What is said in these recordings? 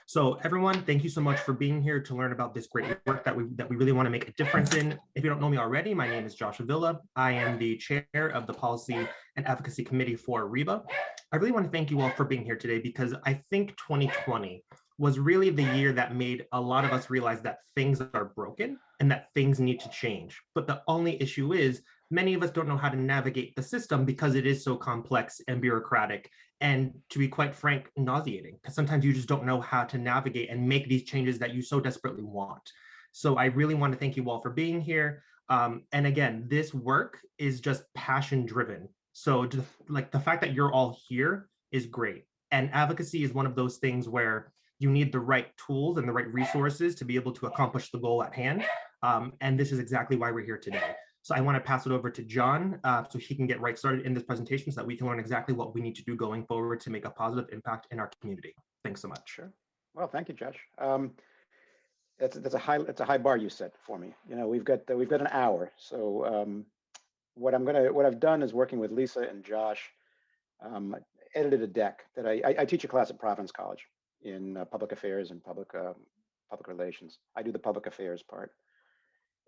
So everyone, thank you so much for being here to learn about this great work that we really want to make a difference in. If you don't know me already, my name is Josh Avila. I am the chair of the Policy and Advocacy Committee for REBA. I really want to thank you all for being here today because I think 2020 was really the year that made a lot of us realize that things are broken and that things need to change. But the only issue is many of us don't know how to navigate the system because it is so complex and bureaucratic and, to be quite frank, nauseating, because sometimes you just don't know how to navigate and make these changes that you so desperately want. So I really want to thank you all for being here. And again, this work is just passion driven. So just like the fact that you're all here is great. And advocacy is one of those things where you need the right tools and the right resources to be able to accomplish the goal at hand. And this is exactly why we're here today. So I want to pass it over to John so he can get right started in this presentation so that we can learn exactly what we need to do going forward to make a positive impact in our community. Thanks so much. Sure. Well, thank you, Josh. That's a high bar you set for me. You know, we've got an hour. So what I've done is working with Lisa and Josh, edited a deck that I teach a class at Providence College in public affairs and public relations. I do the public affairs part.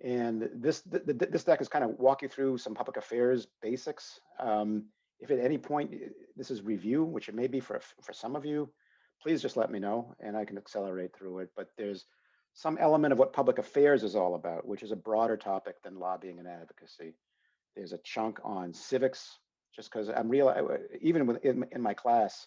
And this deck is kind of walk you through some public affairs basics. If at any point this is review, which it may be for some of you, please just let me know and I can accelerate through it. But there's some element of what public affairs is all about, which is a broader topic than lobbying and advocacy. There's a chunk on civics, just because I'm even in my class,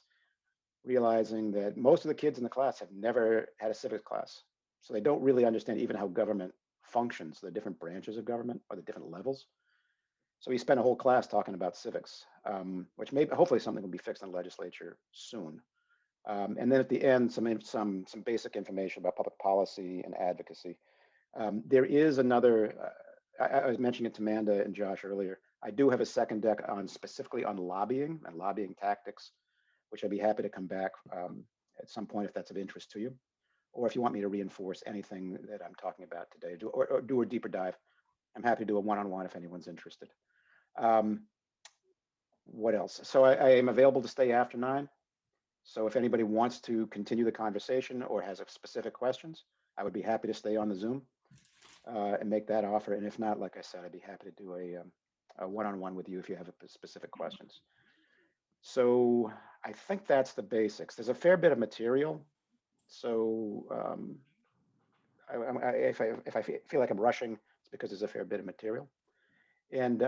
realizing that most of the kids in the class have never had a civics class. So they don't really understand even how government functions, the different branches of government or the different levels. So we spent a whole class talking about civics, which hopefully something will be fixed in the legislature soon. And then at the end, some basic information about public policy and advocacy. There is another, I was mentioning it to Amanda and Josh earlier. I do have a second deck specifically on lobbying and lobbying tactics, which I'd be happy to come back at some point if that's of interest to you. Or if you want me to reinforce anything that I'm talking about today, or do a deeper dive, I'm happy to do a one-on-one if anyone's interested. What else? So I am available to stay after 9. So if anybody wants to continue the conversation or has specific questions, I would be happy to stay on the Zoom and make that offer. And if not, like I said, I'd be happy to do a one-on-one with you if you have specific questions. So I think that's the basics. There's a fair bit of material. So if I feel like I'm rushing, it's because there's a fair bit of material. And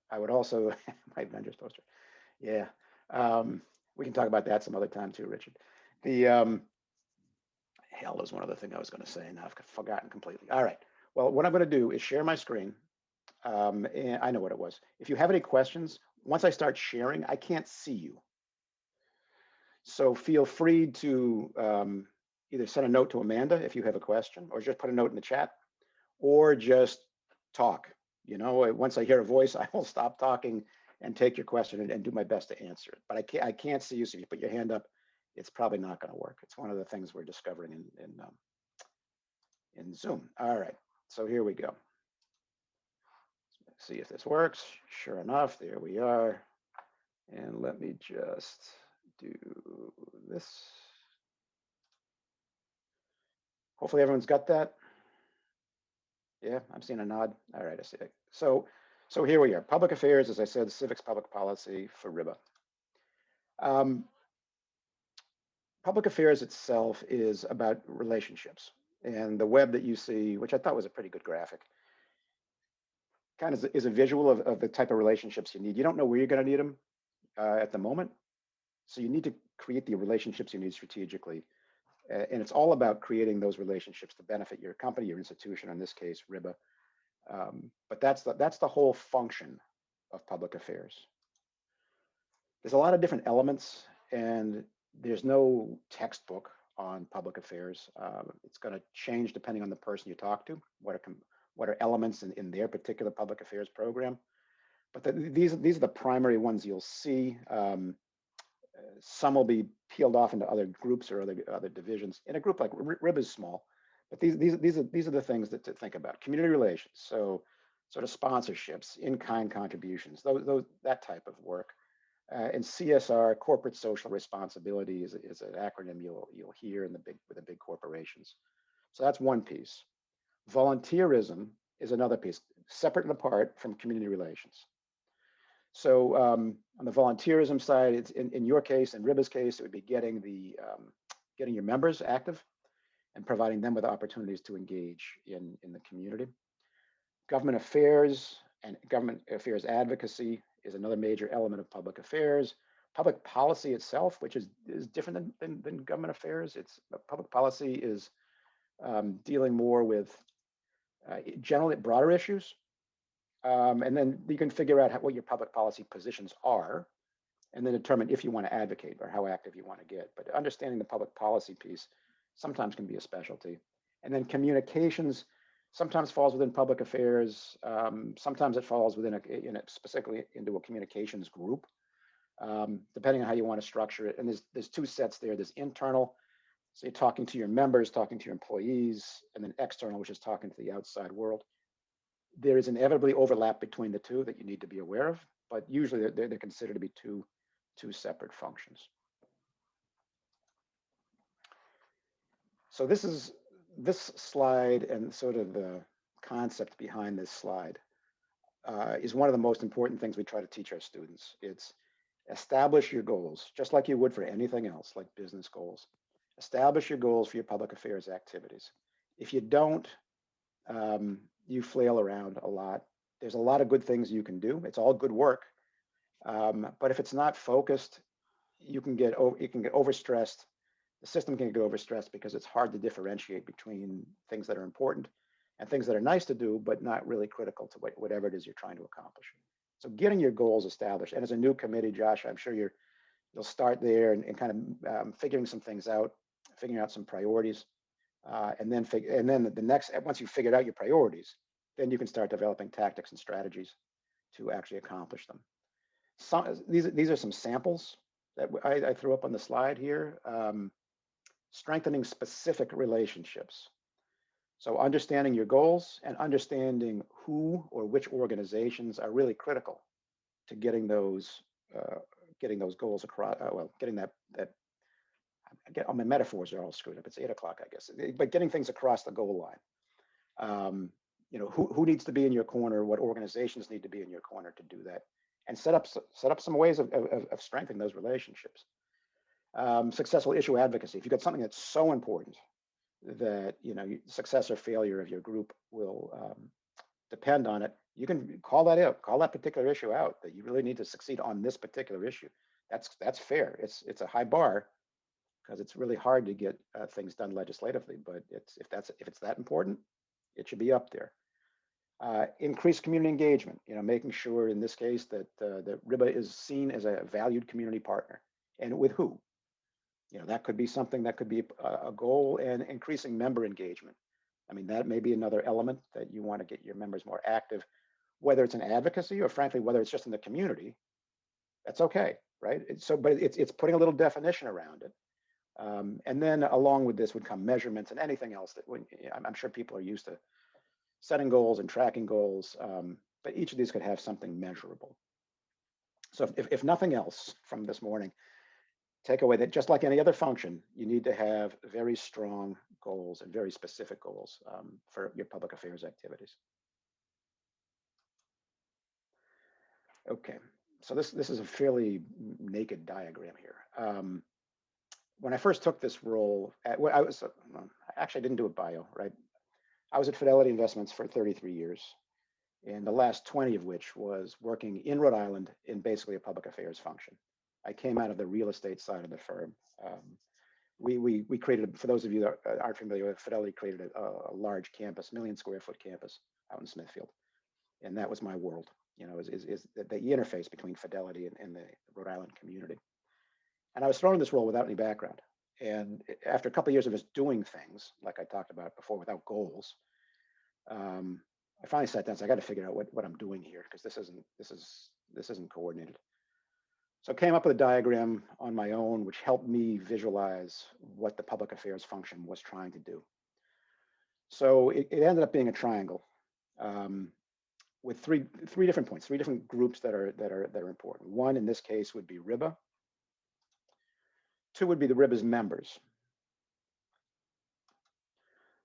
I would also, my vendor's poster. Yeah, we can talk about that some other time too, Richard. The hell is one other thing I was going to say, and I've forgotten completely. All right. Well, what I'm going to do is share my screen. And I know what it was. If you have any questions, once I start sharing, I can't see you. So feel free to either send a note to Amanda if you have a question, or just put a note in the chat, or just talk. You know, once I hear a voice, I will stop talking and take your question and do my best to answer it. But I can't see you, so if you put your hand up, it's probably not going to work. It's one of the things we're discovering in Zoom. All right, so here we go. Let's see if this works. Sure enough, there we are. And let me just do this. Hopefully everyone's got that. Yeah, I'm seeing a nod. All right, I see it. So here we are. Public affairs, as I said, civics public policy for RIBA. Public affairs itself is about relationships. And the web that you see, which I thought was a pretty good graphic, kind of is a visual of the type of relationships you need. You don't know where you're going to need them at the moment. So you need to create the relationships you need strategically. And it's all about creating those relationships to benefit your company, your institution, in this case, RIBA. But that's the whole function of public affairs. There's a lot of different elements, and there's no textbook on public affairs. It's going to change depending on the person you talk to, what are elements in their particular public affairs program. But these are the primary ones you'll see. Some will be peeled off into other groups or other divisions. In a group like RIBA is small, but these are the things to think about. Community relations, so sort of sponsorships, in-kind contributions, that type of work. And CSR, corporate social responsibility, is an acronym you'll hear in with the big corporations. So that's one piece. Volunteerism is another piece, separate and apart from community relations. So on the volunteerism side, it's in your case, in RIBA's case, it would be getting your members active and providing them with opportunities to engage in the community. Government affairs and government affairs advocacy is another major element of public affairs. Public policy itself, which is different than government affairs. Public policy is dealing more with generally broader issues. And then you can figure out what your public policy positions are, and then determine if you want to advocate or how active you want to get. But understanding the public policy piece sometimes can be a specialty. And then communications sometimes falls within public affairs. Sometimes it falls within specifically into a communications group, depending on how you want to structure it. And there's two sets there. There's internal, so you're talking to your members, talking to your employees, and then external, which is talking to the outside world. There is inevitably overlap between the two that you need to be aware of, but usually they're considered to be two separate functions. So this slide and sort of the concept behind this slide is one of the most important things we try to teach our students. It's establish your goals, just like you would for anything else, like business goals. Establish your goals for your public affairs activities. If you don't, you flail around a lot. There's a lot of good things you can do. It's all good work. But if it's not focused, you can get overstressed. The system can get overstressed because it's hard to differentiate between things that are important and things that are nice to do, but not really critical to whatever it is you're trying to accomplish. So getting your goals established. And as a new committee, Josh, I'm sure you'll start there and kind of figuring some things out, figuring out some priorities. And then the next, once you've figured out your priorities, then you can start developing tactics and strategies to actually accomplish them. These are some samples that I threw up on the slide here. Strengthening specific relationships. So understanding your goals and understanding who or which organizations are really critical to getting those goals across. All my metaphors are all screwed up. It's 8 o'clock, I guess. But getting things across the goal line. Who needs to be in your corner? What organizations need to be in your corner to do that? And set up some ways of strengthening those relationships. Successful issue advocacy. If you've got something that's so important that success or failure of your group will depend on it, you can call that out. Call that particular issue out. That you really need to succeed on this particular issue. That's fair. It's a high bar, because it's really hard to get things done legislatively. But if it's that important, it should be up there. Increase community engagement. Making sure in this case that RIBA is seen as a valued community partner, and with who. That could be something that could be a goal, and increasing member engagement. I mean, that may be another element that you want to get your members more active, whether it's in advocacy or frankly, whether it's just in the community. That's okay, right? But it's putting a little definition around it. And then along with this would come measurements and anything else that I'm sure people are used to setting goals and tracking goals, but each of these could have something measurable. So if nothing else from this morning, take away that just like any other function, you need to have very strong goals and very specific goals for your public affairs activities. Okay, so this is a fairly naked diagram here. When I first took this role, I actually didn't do a bio, right? I was at Fidelity Investments for 33 years, and the last 20 of which was working in Rhode Island in basically a public affairs function. I came out of the real estate side of the firm. We created, for those of you that aren't familiar with Fidelity, created a large campus, 1 million square foot campus out in Smithfield. And that was my world, is the interface between Fidelity and the Rhode Island community. And I was thrown in this role without any background. And after a couple of years of just doing things, like I talked about before, without goals, I finally sat down and said, I got to figure out what I'm doing here, because this isn't coordinated. So I came up with a diagram on my own, which helped me visualize what the public affairs function was trying to do. So it ended up being a triangle. with three different points, three different groups that are important. One in this case would be RIBA. Two would be the RIBA's members.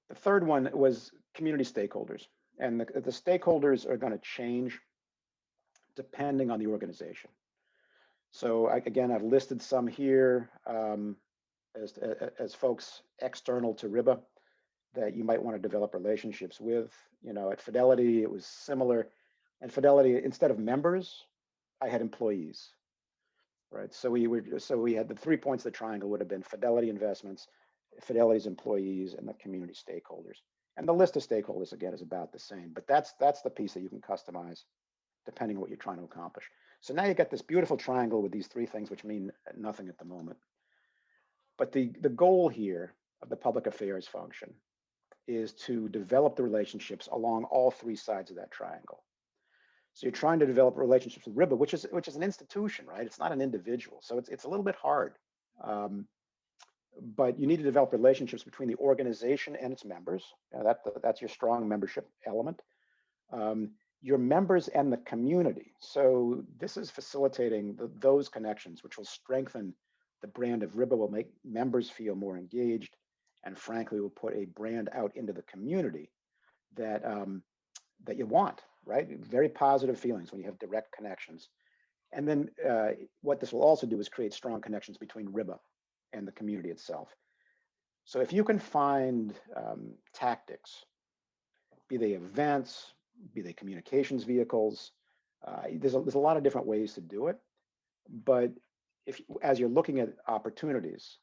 The third one was community stakeholders, and the stakeholders are going to change depending on the organization. So again, I've listed some here as folks external to RIBA that you might want to develop relationships with. You know, at Fidelity, it was similar. And Fidelity, instead of members, I had employees, right? So we had the 3 points of the triangle would have been Fidelity investments, Fidelity's employees, and the community stakeholders. And the list of stakeholders, again, is about the same, but that's the piece that you can customize depending on what you're trying to accomplish. So now you got this beautiful triangle with these three things, which mean nothing at the moment. But the goal here of the public affairs function is to develop the relationships along all three sides of that triangle. So you're trying to develop relationships with RIBA, which is an institution, right? It's not an individual, so it's a little bit hard. But you need to develop relationships between the organization and its members. That's your strong membership element. Your members and the community. So this is facilitating those connections, which will strengthen the brand of RIBA, will make members feel more engaged, and frankly, will put a brand out into the community that that you want, right? Very positive feelings when you have direct connections. And then what this will also do is create strong connections between RIBA and the community itself. So if you can find tactics, be they events, be they communications vehicles, there's a lot of different ways to do it. But as you're looking at opportunities,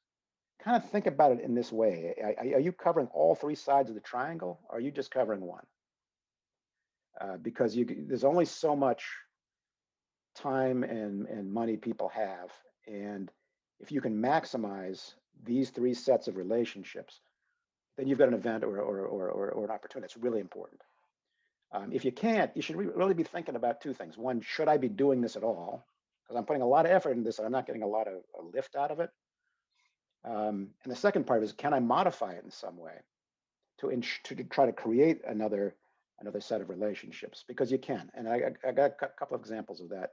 kind of think about it in this way. Are you covering all three sides of the triangle, or are you just covering one? Because there's only so much time and money people have. And if you can maximize these three sets of relationships, then you've got an event or an opportunity that's really important. If you can't, you should really be thinking about two things. One, should I be doing this at all? Because I'm putting a lot of effort into this and I'm not getting a lot of lift out of it. And the second part is, can I modify it in some way to try to create another set of relationships? Because you can. And I got a couple of examples of that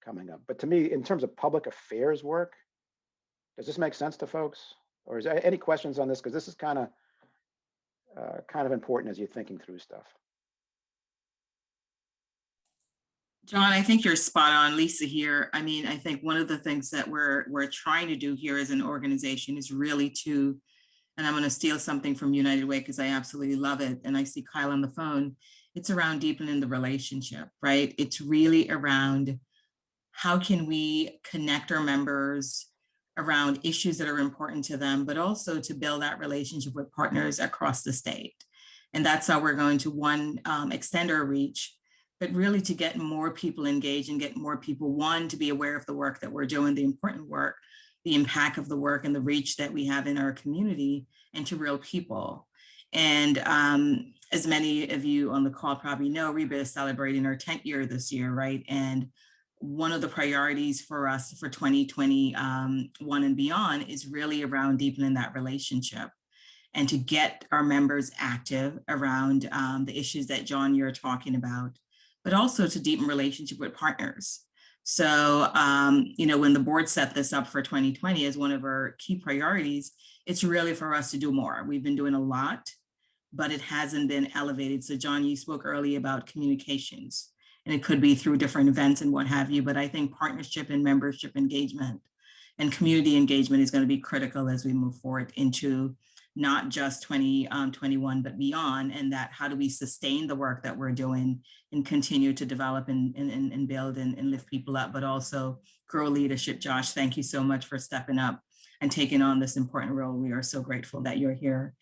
coming up. But to me, in terms of public affairs work, does this make sense to folks? Or is there any questions on this? Because this is kind of important as you're thinking through stuff. John, I think you're spot on. Lisa here. I mean, I think one of the things that we're trying to do here as an organization is really to, and I'm going to steal something from United Way because I absolutely love it. And I see Kyle on the phone. It's around deepening the relationship, right? It's really around how can we connect our members around issues that are important to them, but also to build that relationship with partners across the state. And that's how we're going to, extend our reach, but really to get more people engaged and get more people, one, to be aware of the work that we're doing, the important work, the impact of the work and the reach that we have in our community, and to real people. And as many of you on the call probably know, RIBA is celebrating our 10th year this year, right? And one of the priorities for us for 2021 and beyond is really around deepening that relationship and to get our members active around the issues that, John, you're talking about, but also to deepen relationship with partners. So, when the board set this up for 2020 as one of our key priorities, it's really for us to do more. We've been doing a lot, but it hasn't been elevated. So, John, you spoke earlier about communications, and it could be through different events and what have you, but I think partnership and membership engagement and community engagement is going to be critical as we move forward into not just 2021, but beyond, and that how do we sustain the work that we're doing and continue to develop and build and lift people up, but also grow leadership. Josh, thank you so much for stepping up and taking on this important role. We are so grateful that you're here.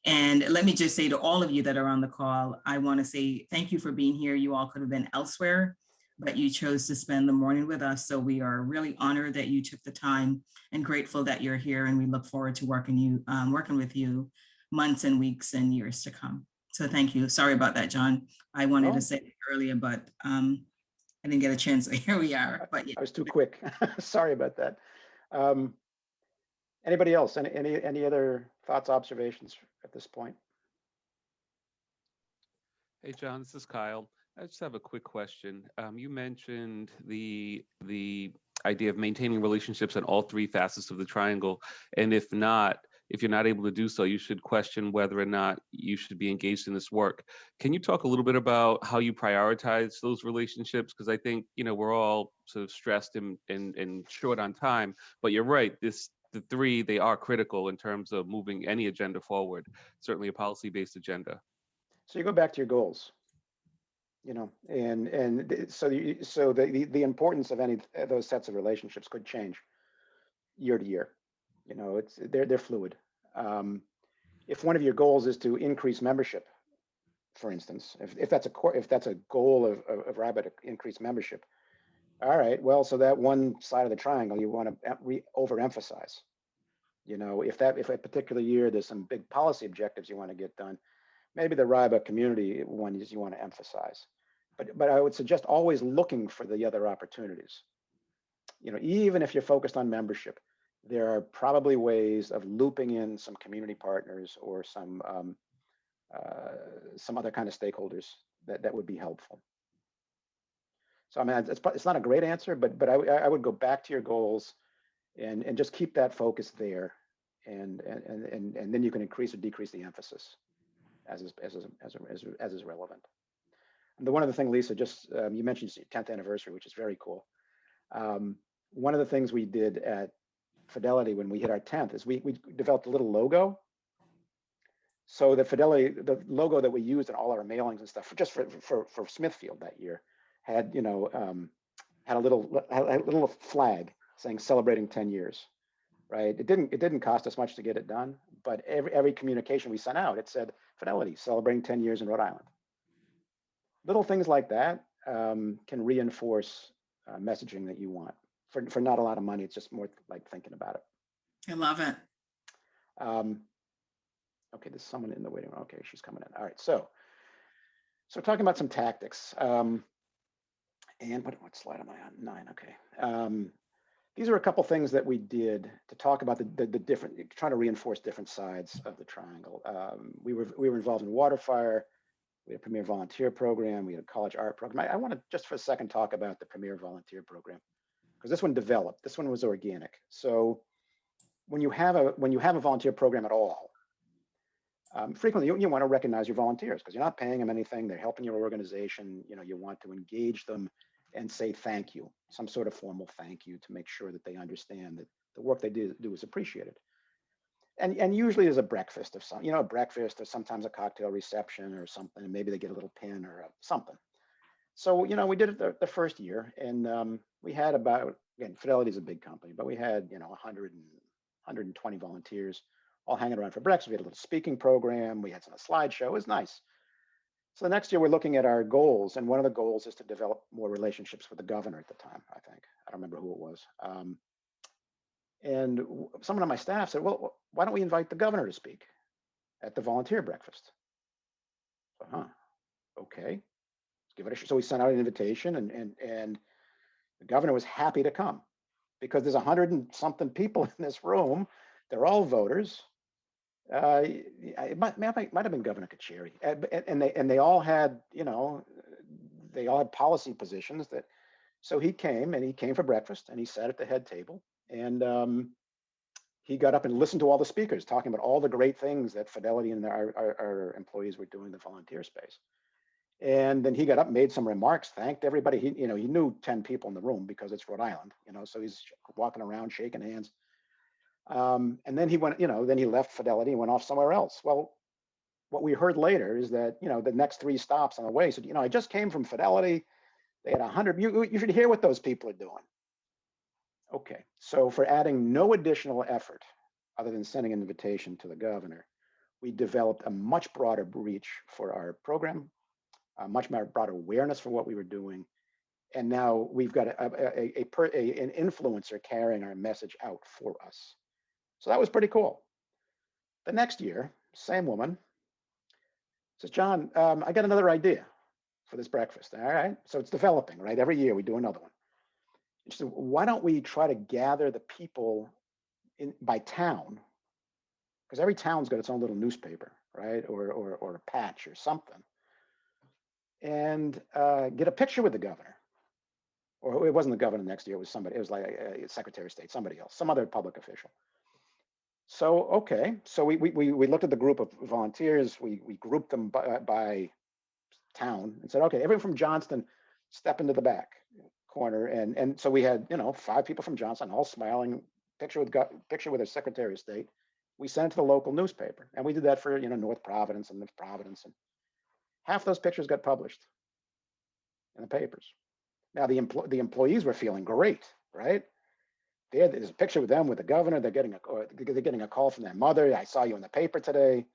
And let me just say to all of you that are on the call, I want to say thank you for being here. You all could have been elsewhere, but you chose to spend the morning with us. So we are really honored that you took the time and grateful that you're here. And we look forward to working with you months and weeks and years to come. So thank you. Sorry about that, John. I wanted to say it earlier, but I didn't get a chance. So here we are. But yeah. I was too quick. Sorry about that. Anybody else? Any other thoughts, observations at this point? Hey, John, this is Kyle. I just have a quick question. You mentioned the idea of maintaining relationships on all three facets of the triangle, and if not, if you're not able to do so, you should question whether or not you should be engaged in this work. Can you talk a little bit about how you prioritize those relationships? Because I think we're all sort of stressed and short on time. But you're right. The three, they are critical in terms of moving any agenda forward. Certainly a policy-based agenda. So you go back to your goals, so the importance of any of those sets of relationships could change year to year. They're fluid. If one of your goals is to increase membership, for instance, if that's a goal of RIBA to increase membership, all right, well, so that one side of the triangle you want to overemphasize. If a particular year there's some big policy objectives you want to get done, maybe the RIBA community ones you want to emphasize. But I would suggest always looking for the other opportunities. Even if you're focused on membership, there are probably ways of looping in some community partners or some other kind of stakeholders that would be helpful. So I mean, it's not a great answer, but I would go back to your goals and just keep that focus there, and then you can increase or decrease the emphasis as is relevant. And one of the things, Lisa, just you mentioned your 10th anniversary, which is very cool. One of the things we did at Fidelity when we hit our 10th is we developed a little logo. So the logo that we used in all our mailings and stuff, just for Smithfield that year, had had a little flag saying celebrating 10 years, right? It didn't cost us much to get it done, but every communication we sent out, it said Fidelity celebrating 10 years in Rhode Island. Little things like that can reinforce messaging that you want for not a lot of money. It's just more like thinking about it. I love it. Okay, there's someone in the waiting room. Okay, she's coming in. All right, so talking about some tactics. And what slide am I on? 9. Okay. These are a couple things that we did to talk about the different, trying to reinforce different sides of the triangle. We were involved in water fire. We had a Premier Volunteer Program. We had a college art program. I want to just for a second talk about the Premier Volunteer Program, because this one developed. This one was organic. So when you have a volunteer program at all, frequently you want to recognize your volunteers because you're not paying them anything. They're helping your organization. You want to engage them and say thank you, some sort of formal thank you to make sure that they understand that the work they do is appreciated. And usually there's a breakfast of some, a breakfast or sometimes a cocktail reception or something, and maybe they get a little pin or something. So, we did it the first year, and we had about, again, Fidelity is a big company, but we had, 120 volunteers all hanging around for breakfast. We had a little speaking program. We had a slideshow. It was nice. So the next year we're looking at our goals, and one of the goals is to develop more relationships with the governor at the time, I think. I don't remember who it was. And someone on my staff said, well, why don't we invite the governor to speak at the volunteer breakfast? Okay, let's give it a shot. So we sent out an invitation, and the governor was happy to come because there's 100 and something people in this room. They're all voters. It might have been Governor Kacheri, and they all had, they all had policy positions that. So he came for breakfast, and he sat at the head table, and he got up and listened to all the speakers talking about all the great things that Fidelity and our employees were doing in the volunteer space. And then he got up, made some remarks, thanked everybody. He knew 10 people in the room because it's Rhode Island, so he's walking around shaking hands. And then he went, then he left Fidelity and went off somewhere else. Well, what we heard later is that, the next 3 stops on the way said, I just came from Fidelity. They had 100. You should hear what those people are doing. Okay, so for adding no additional effort other than sending an invitation to the governor, we developed a much broader reach for our program, a much broader awareness for what we were doing. And now we've got an influencer carrying our message out for us. So that was pretty cool. The next year, same woman says, John, I got another idea for this breakfast. All right, so it's developing, right? Every year we do another one. And she said, why don't we try to gather the people by town? Because every town's got its own little newspaper, right? Or a patch or something. and get a picture with the governor. Or it wasn't the governor next year, it was somebody, it was like a Secretary of State, somebody else, some other public official. So, okay, so we looked at the group of volunteers, we grouped them by town and said, okay, everyone from Johnston, step into the back corner. And so we had, 5 people from Johnston, all smiling, picture with a Secretary of State. We sent it to the local newspaper, and we did that for, North Providence and North Providence, and half those pictures got published in the papers. Now the employees were feeling great, right? There's a picture with them with the governor. They're getting a call from their mother. I saw you in the paper today.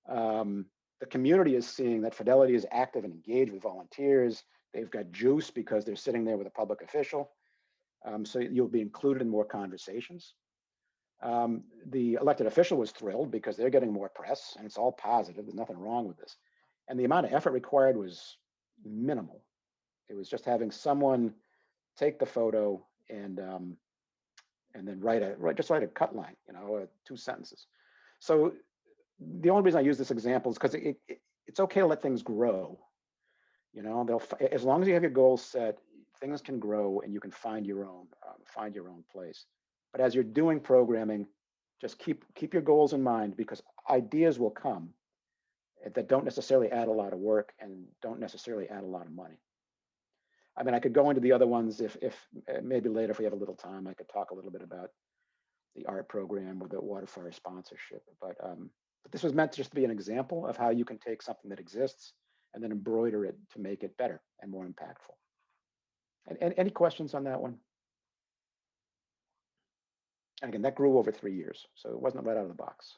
The community is seeing that Fidelity is active and engaged with volunteers. They've got juice because they're sitting there with a public official. So you'll be included in more conversations. The elected official was thrilled because they're getting more press, and it's all positive. There's nothing wrong with this. And the amount of effort required was minimal. It was just having someone take the photo and then write a cut line, 2 sentences. So the only reason I use this example is because it's okay to let things grow. As long as you have your goals set, things can grow and you can find your own place. But as you're doing programming, just keep your goals in mind, because ideas will come that don't necessarily add a lot of work and don't necessarily add a lot of money. I mean, I could go into the other ones if maybe later, if we have a little time, I could talk a little bit about the art program or the water fire sponsorship. But this was meant just to be an example of how you can take something that exists and then embroider it to make it better and more impactful. And any questions on that one? And again, that grew over 3 years, so it wasn't right out of the box.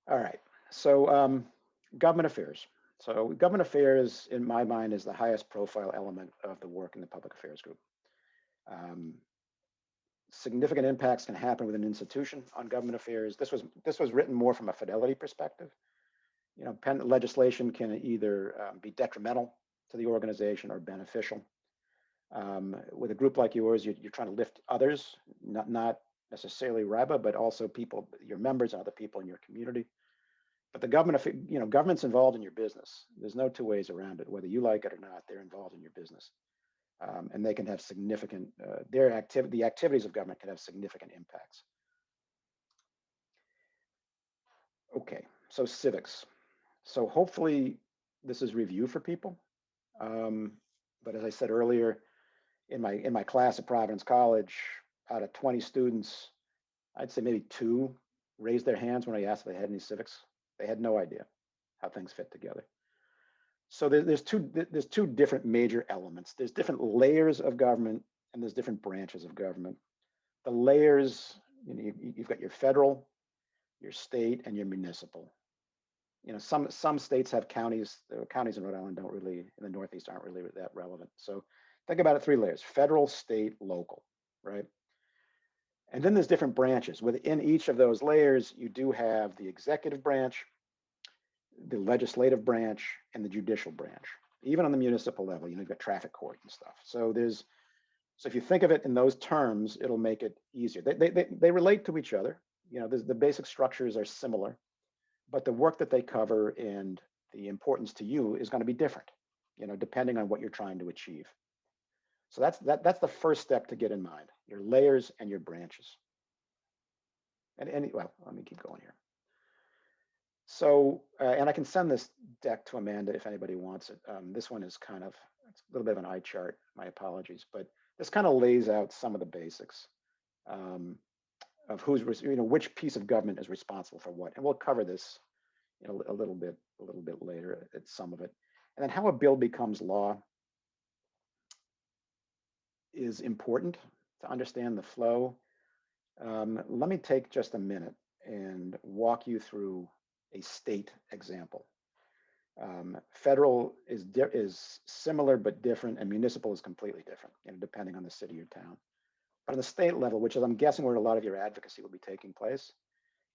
All right, so government affairs. So government affairs, in my mind, is the highest profile element of the work in the public affairs group. Significant impacts can happen with an institution on government affairs. This was written more from a Fidelity perspective. Legislation can either be detrimental to the organization or beneficial. With a group like yours, you're trying to lift others, not necessarily RIBA, but also people, your members and other people in your community. But the government's involved in your business. There's no 2 ways around it. Whether you like it or not, they're involved in your business. And they can have significant, the activities of government can have significant impacts. Okay, so civics. So hopefully this is review for people. But as I said earlier, in my class at Providence College, out of 20 students, I'd say maybe 2 raised their hands when I asked if they had any civics. They had no idea how things fit together. So there's two different major elements. There's different layers of government and there's different branches of government. The layers, you've got your federal, your state, and your municipal. Some states have counties. The counties in Rhode Island don't really, in the Northeast, aren't really that relevant. So think about it 3 layers: federal, state, local, right? And then there's different branches. Within each of those layers, you do have the executive branch, the legislative branch, and the judicial branch. Even on the municipal level, you've got traffic court and stuff. So if you think of it in those terms, it'll make it easier. They relate to each other. The basic structures are similar, but the work that they cover and the importance to you is going to be different, depending on what you're trying to achieve. So that's the first step to get in mind: your layers and your branches. Well, let me keep going here. So, and I can send this deck to Amanda if anybody wants it. This one is it's a little bit of an eye chart. My apologies, but this kind of lays out some of the basics of which piece of government is responsible for what, and we'll cover this a little bit later at some of it. And then how a bill becomes law is important to understand the flow. Let me take just a minute and walk you through a state example. Federal is similar but different, and municipal is completely different, depending on the city or town. But on the state level, which is, I'm guessing, where a lot of your advocacy will be taking place,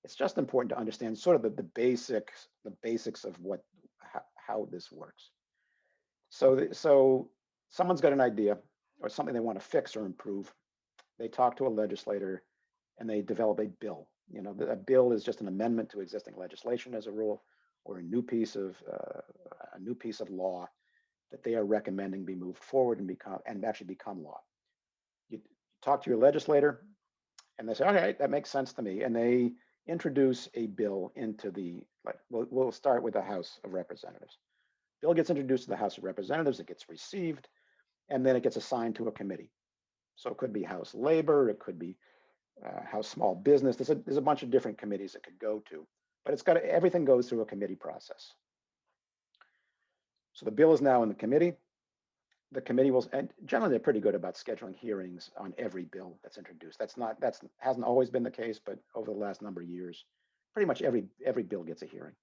it's just important to understand sort of the basics of how this works. So someone's got an idea or something they want to fix or improve. They talk to a legislator and they develop a bill. A bill is just an amendment to existing legislation as a rule, or a new piece of law that they are recommending be moved forward and actually become law. You talk to your legislator, and they say, "All right, that makes sense to me," and they introduce a bill into the, like, we'll start with the House of Representatives. Bill gets introduced to the House of Representatives, it gets received, and then it gets assigned to a committee. So it could be House Labor, it could be House Small Business. There's a bunch of different committees it could go to, but everything goes through a committee process. So the bill is now in the committee. The committee will, and generally they're pretty good about scheduling hearings on every bill that's introduced. That hasn't always been the case, but over the last number of years, pretty much every bill gets a hearing.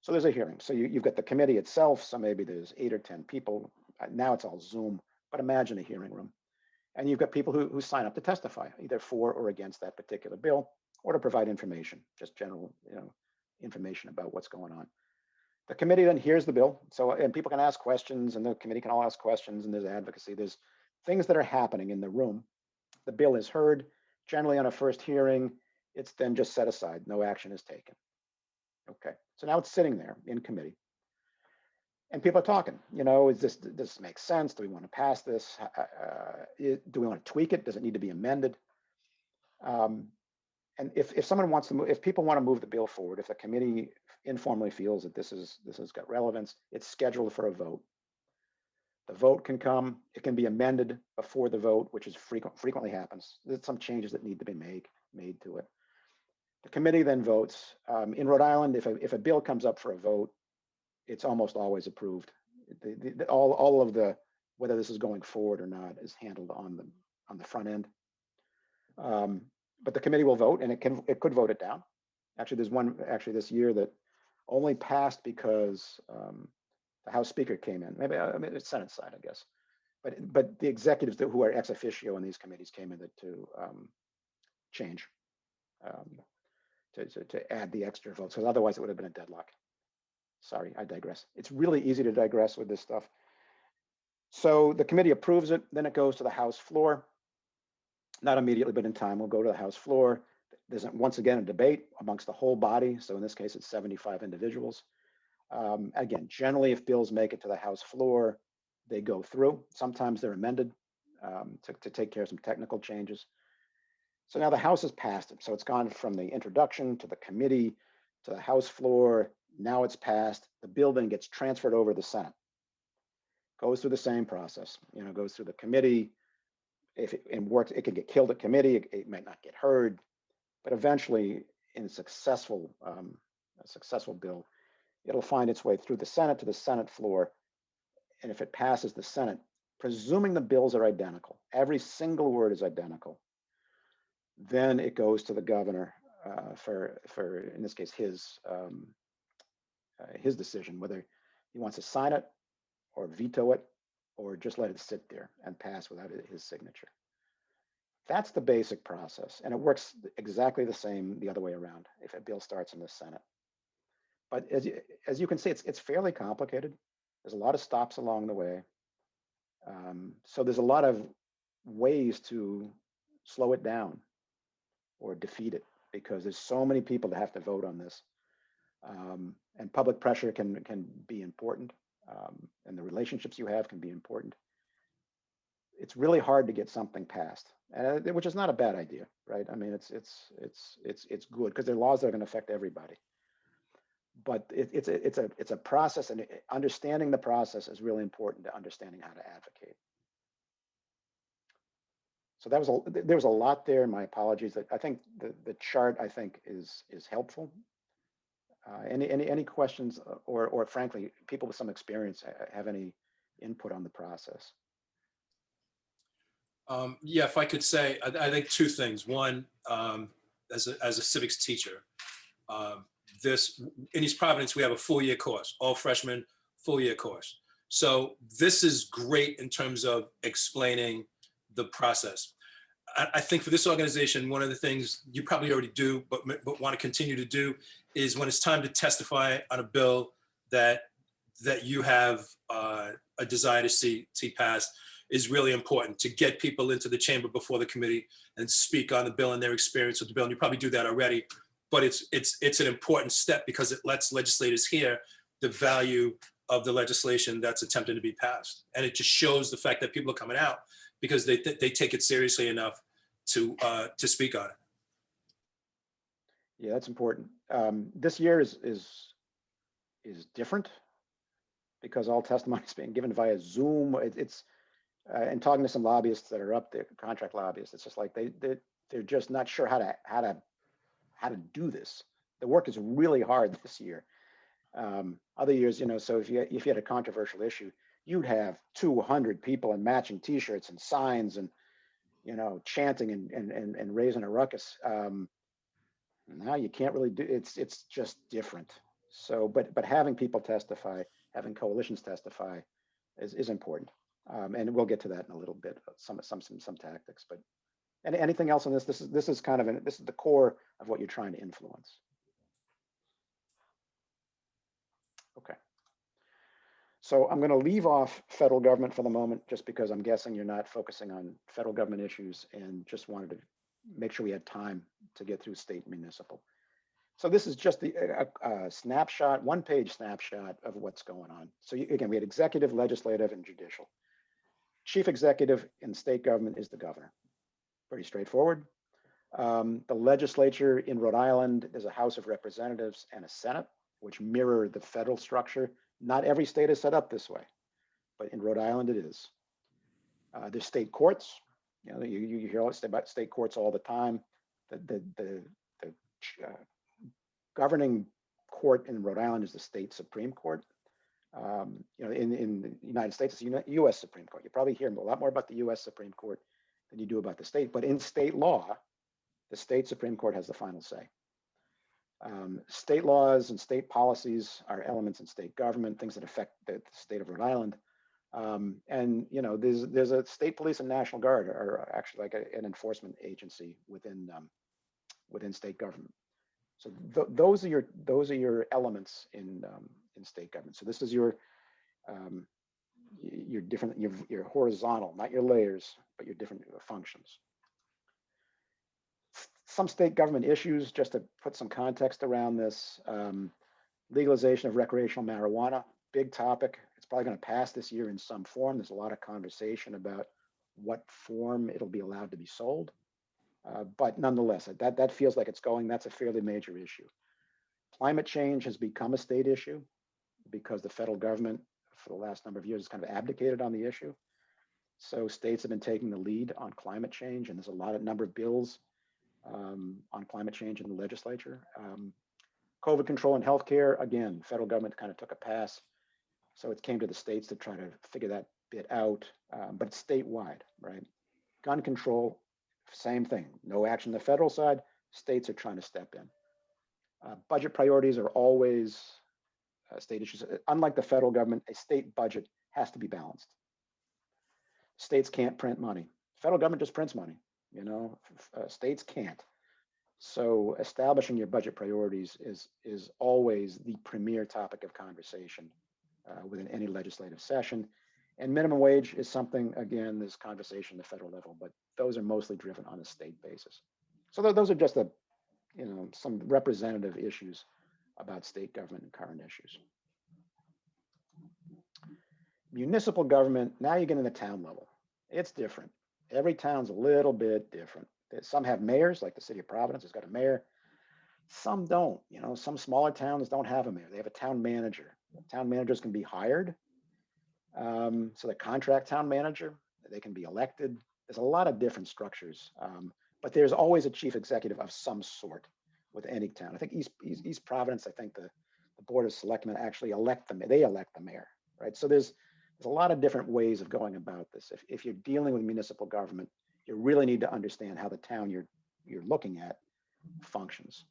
So there's a hearing. So you've got the committee itself. So maybe there's 8 or 10 people. Now it's all Zoom, but imagine a hearing room. And you've got people who sign up to testify, either for or against that particular bill, or to provide information, just general, information about what's going on. The committee then hears the bill. So, and people can ask questions, and the committee can all ask questions, and there's advocacy. There's things that are happening in the room. The bill is heard. Generally on a first hearing, it's then just set aside. No action is taken. Okay, so now it's sitting there in committee. And people are talking, does this make sense? Do we want to pass this? Do we want to tweak it? Does it need to be amended? And if someone wants to move, if people want to move the bill forward, if the committee informally feels that this has got relevance, it's scheduled for a vote. The vote can come, it can be amended before the vote, which is frequently happens. There's some changes that need to be made to it. The committee then votes. In Rhode Island, if a bill comes up for a vote, it's almost always approved. All of the, whether this is going forward or not, is handled on the front end. But the committee will vote, and it could vote it down. Actually, there's one this year that only passed because the House Speaker came in. Maybe it's Senate side, I guess. But the executives who are ex officio in these committees came in to change, to add the extra votes, because otherwise it would have been a deadlock. Sorry, I digress. It's really easy to digress with this stuff. So the committee approves it, then it goes to the House floor. Not immediately, but in time, we'll go to the House floor. There's once again a debate amongst the whole body. So in this case, it's 75 individuals. Again, generally, if bills make it to the House floor, they go through. Sometimes they're amended to take care of some technical changes. So now the House has passed it. So it's gone from the introduction to the committee to the House floor. Now it's passed. The bill then gets transferred over to the Senate. Goes through the same process. Goes through the committee. If it works, it could get killed at committee. It might not get heard, but eventually, in a successful bill, it'll find its way through the Senate to the Senate floor. And if it passes the Senate, presuming the bills are identical, every single word is identical, then it goes to the governor for in this case his decision whether he wants to sign it or veto it, or just let it sit there and pass without his signature. That's the basic process. And it works exactly the same the other way around if a bill starts in the Senate. But as you can see, it's fairly complicated. There's a lot of stops along the way. So there's a lot of ways to slow it down or defeat it, because there's so many people that have to vote on this. And public pressure can be important. And the relationships you have can be important. It's really hard to get something passed, which is not a bad idea, right? I mean, it's good because they're laws that are going to affect everybody. But it's a process, and understanding the process is really important to understanding how to advocate. So there was a lot there. My apologies. I think the chart is helpful. Any questions, or frankly, people with some experience have any input on the process? Yeah, if I could say, I think two things. One, as a civics teacher, in East Providence, we have a full-year course, all freshmen, full-year course. So this is great in terms of explaining the process. I think for this organization, one of the things you probably already do, but want to continue to do, is when it's time to testify on a bill that you have a desire to see passed, is really important to get people into the chamber before the committee and speak on the bill and their experience with the bill. And you probably do that already, but it's an important step because it lets legislators hear the value of the legislation that's attempted to be passed. And it just shows the fact that people are coming out because they take it seriously enough to speak on it. Yeah, that's important. This year is different because all testimony is being given via Zoom. And talking to some lobbyists that are up there, contract lobbyists, it's just like they're just not sure how to do this. The work is really hard this year. Other years, so if you had a controversial issue, you'd have 200 people in matching T-shirts and signs and chanting and raising a ruckus. Now you can't really do it's just different. So, but having people testify, having coalitions testify, is important. And we'll get to that in a little bit. Some tactics, but anything else on this? This is kind of this is the core of what you're trying to influence. Okay. So I'm going to leave off federal government for the moment, just because I'm guessing you're not focusing on federal government issues, and just wanted to make sure we had time to get through state and municipal. So this is just the snapshot, one-page snapshot of what's going on. So again, we had executive, legislative, and judicial. Chief executive in state government is the governor. Pretty straightforward. The legislature in Rhode Island is a House of Representatives and a Senate, which mirror the federal structure. Not every state is set up this way, but in Rhode Island it is. There's state courts. You hear about state courts all the time. The governing court in Rhode Island is the state Supreme Court. In the United States, it's the U.S. Supreme Court. You probably hear a lot more about the U.S. Supreme Court than you do about the state. But in state law, the state Supreme Court has the final say. State laws and state policies are elements in state government, things that affect the state of Rhode Island. And there's a state police and National Guard are actually like an enforcement agency within state government. So those are your elements in state government. So this is your different, your horizontal, not your layers, but your different functions. Some state government issues, just to put some context around this. Legalization of recreational marijuana, big topic. It's probably going to pass this year in some form. There's a lot of conversation about what form it'll be allowed to be sold. But nonetheless, that feels like it's going. That's a fairly major issue. Climate change has become a state issue because the federal government for the last number of years has kind of abdicated on the issue. So states have been taking the lead on climate change, and there's a number of bills on climate change in the legislature. COVID control and healthcare, again, federal government kind of took a pass. So it came to the states to try to figure that bit out, but it's statewide, right? Gun control, same thing. No action on the federal side. States are trying to step in. Budget priorities are always state issues. Unlike the federal government, a state budget has to be balanced. States can't print money. Federal government just prints money. States can't. So establishing your budget priorities is always the premier topic of conversation within any legislative session. And minimum wage is something, again, there's conversation at the federal level, but those are mostly driven on a state basis. So those are just some representative issues about state government and current issues. Municipal government, now you get in the town level. It's different. Every town's a little bit different. Some have mayors, like the city of Providence has got a mayor. Some don't. Some smaller towns don't have a mayor. They have a town manager. Town managers can be hired. So the contract town manager, they can be elected. There's a lot of different structures, but there's always a chief executive of some sort with any town. I think East Providence, I think the Board of Selectmen actually elect the mayor, right? So there's a lot of different ways of going about this. If you're dealing with municipal government, you really need to understand how the town you're looking at functions.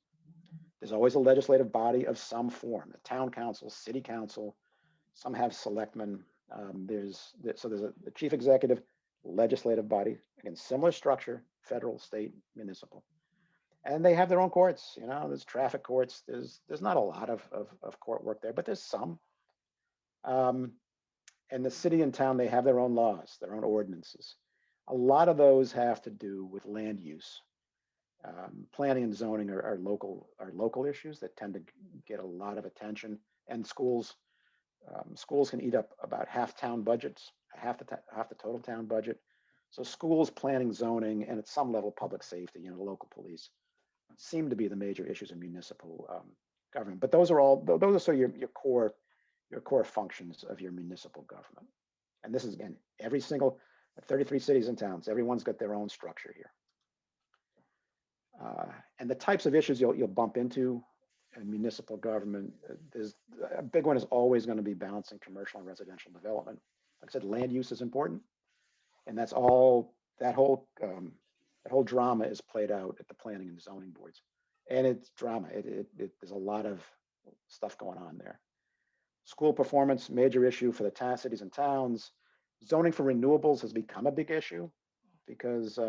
There's always a legislative body of some form, a town council, city council, some have selectmen. There's the chief executive, legislative body, again, similar structure, federal, state, municipal. And they have their own courts, there's traffic courts. There's not a lot of court work there, but there's some. And the city and town, they have their own laws, their own ordinances. A lot of those have to do with land use. Planning and zoning are local issues that tend to get a lot of attention, and schools can eat up about half town budgets, half the total town budget. So schools, planning, zoning, and at some level public safety, local police, seem to be the major issues in municipal government. But those are sort of your core functions of your municipal government. And this is, again, every single 33 cities and towns, everyone's got their own structure here. And the types of issues you'll bump into in municipal government, there's a big one is always going to be balancing commercial and residential development. Like I said, land use is important, and that's all. That whole drama is played out at the planning and zoning boards, and it's drama. There's a lot of stuff going on there. School performance, major issue for the cities and towns. Zoning for renewables has become a big issue because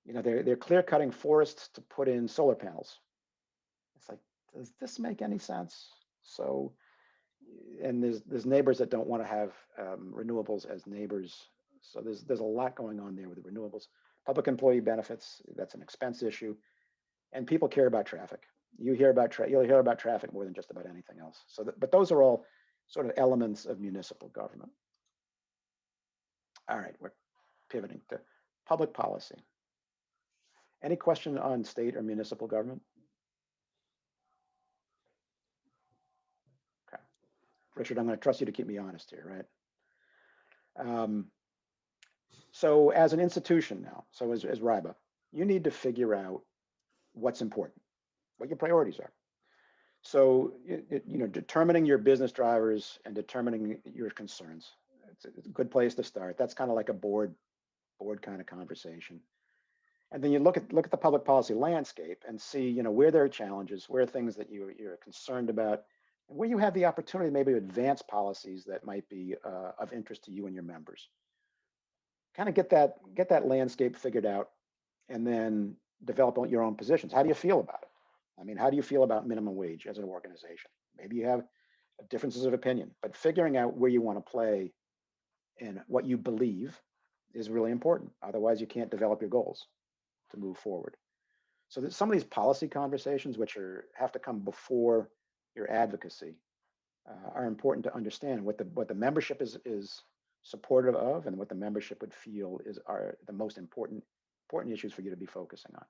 they're clear cutting forests to put in solar panels. It's like, does this make any sense? So, and there's neighbors that don't want to have renewables as neighbors. So there's a lot going on there with the renewables. Public employee benefits, that's an expense issue, and people care about traffic. You'll hear about traffic more than just about anything else. So, but those are all sort of elements of municipal government. All right, we're pivoting to public policy. Any question on state or municipal government? Okay, Richard, I'm going to trust you to keep me honest here, right? So as an institution now, so as RIBA, you need to figure out what's important, what your priorities are. So, determining your business drivers and determining your concerns, it's a good place to start. That's kind of like a board kind of conversation. And then you look at the public policy landscape and see, where there are challenges, where are things that you're concerned about, and where you have the opportunity maybe to advance policies that might be of interest to you and your members. Kind of get that landscape figured out, and then develop your own positions. How do you feel about it? I mean, how do you feel about minimum wage as an organization? Maybe you have differences of opinion, but figuring out where you want to play and what you believe is really important. Otherwise, you can't develop your goals to move forward. So some of these policy conversations, which have to come before your advocacy, are important to understand what the membership is supportive of, and what the membership would feel are the most important issues for you to be focusing on.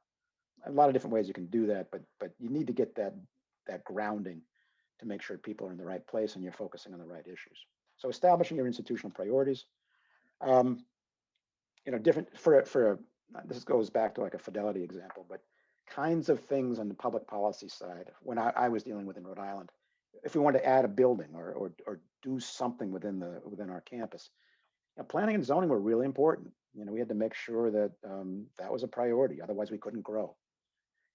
A lot of different ways you can do that, but you need to get that grounding to make sure people are in the right place and you're focusing on the right issues. So establishing your institutional priorities, different this goes back to like a Fidelity example, but kinds of things on the public policy side. When I was dealing with in Rhode Island, if we wanted to add a building or do something within our campus, planning and zoning were really important. We had to make sure that that was a priority. Otherwise, we couldn't grow.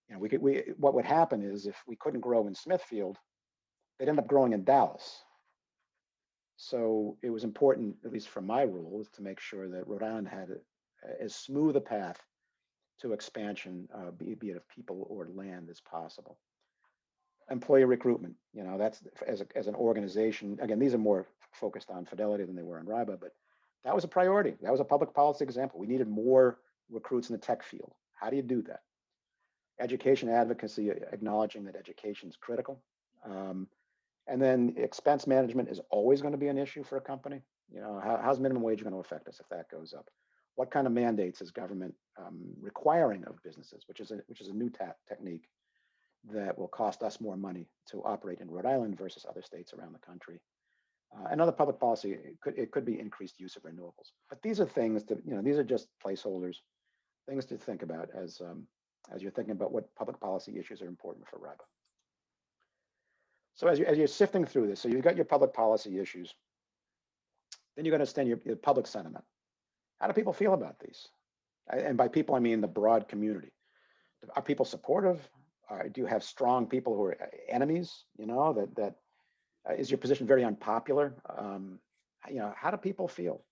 What would happen is if we couldn't grow in Smithfield, they'd end up growing in Dallas. So it was important, at least for my rules, to make sure that Rhode Island had as smooth a path to expansion, be it of people or land, as possible. Employee recruitment, that's as an organization. Again, these are more focused on Fidelity than they were on RIBA, but that was a priority. That was a public policy example. We needed more recruits in the tech field. How do you do that? Education advocacy, acknowledging that education is critical. And then expense management is always going to be an issue for a company. How's minimum wage going to affect us if that goes up? What kind of mandates is government requiring of businesses, which is a new technique that will cost us more money to operate in Rhode Island versus other states around the country. Another public policy, it could be increased use of renewables. But these are things that, these are just placeholders, things to think about as you're thinking about what public policy issues are important for RIBA. So as you're sifting through this, so you've got your public policy issues, then you're going to understand your public sentiment. How do people feel about these? And by people, I mean the broad community. Are people supportive? Do you have strong people who are enemies? Is your position very unpopular? How do people feel?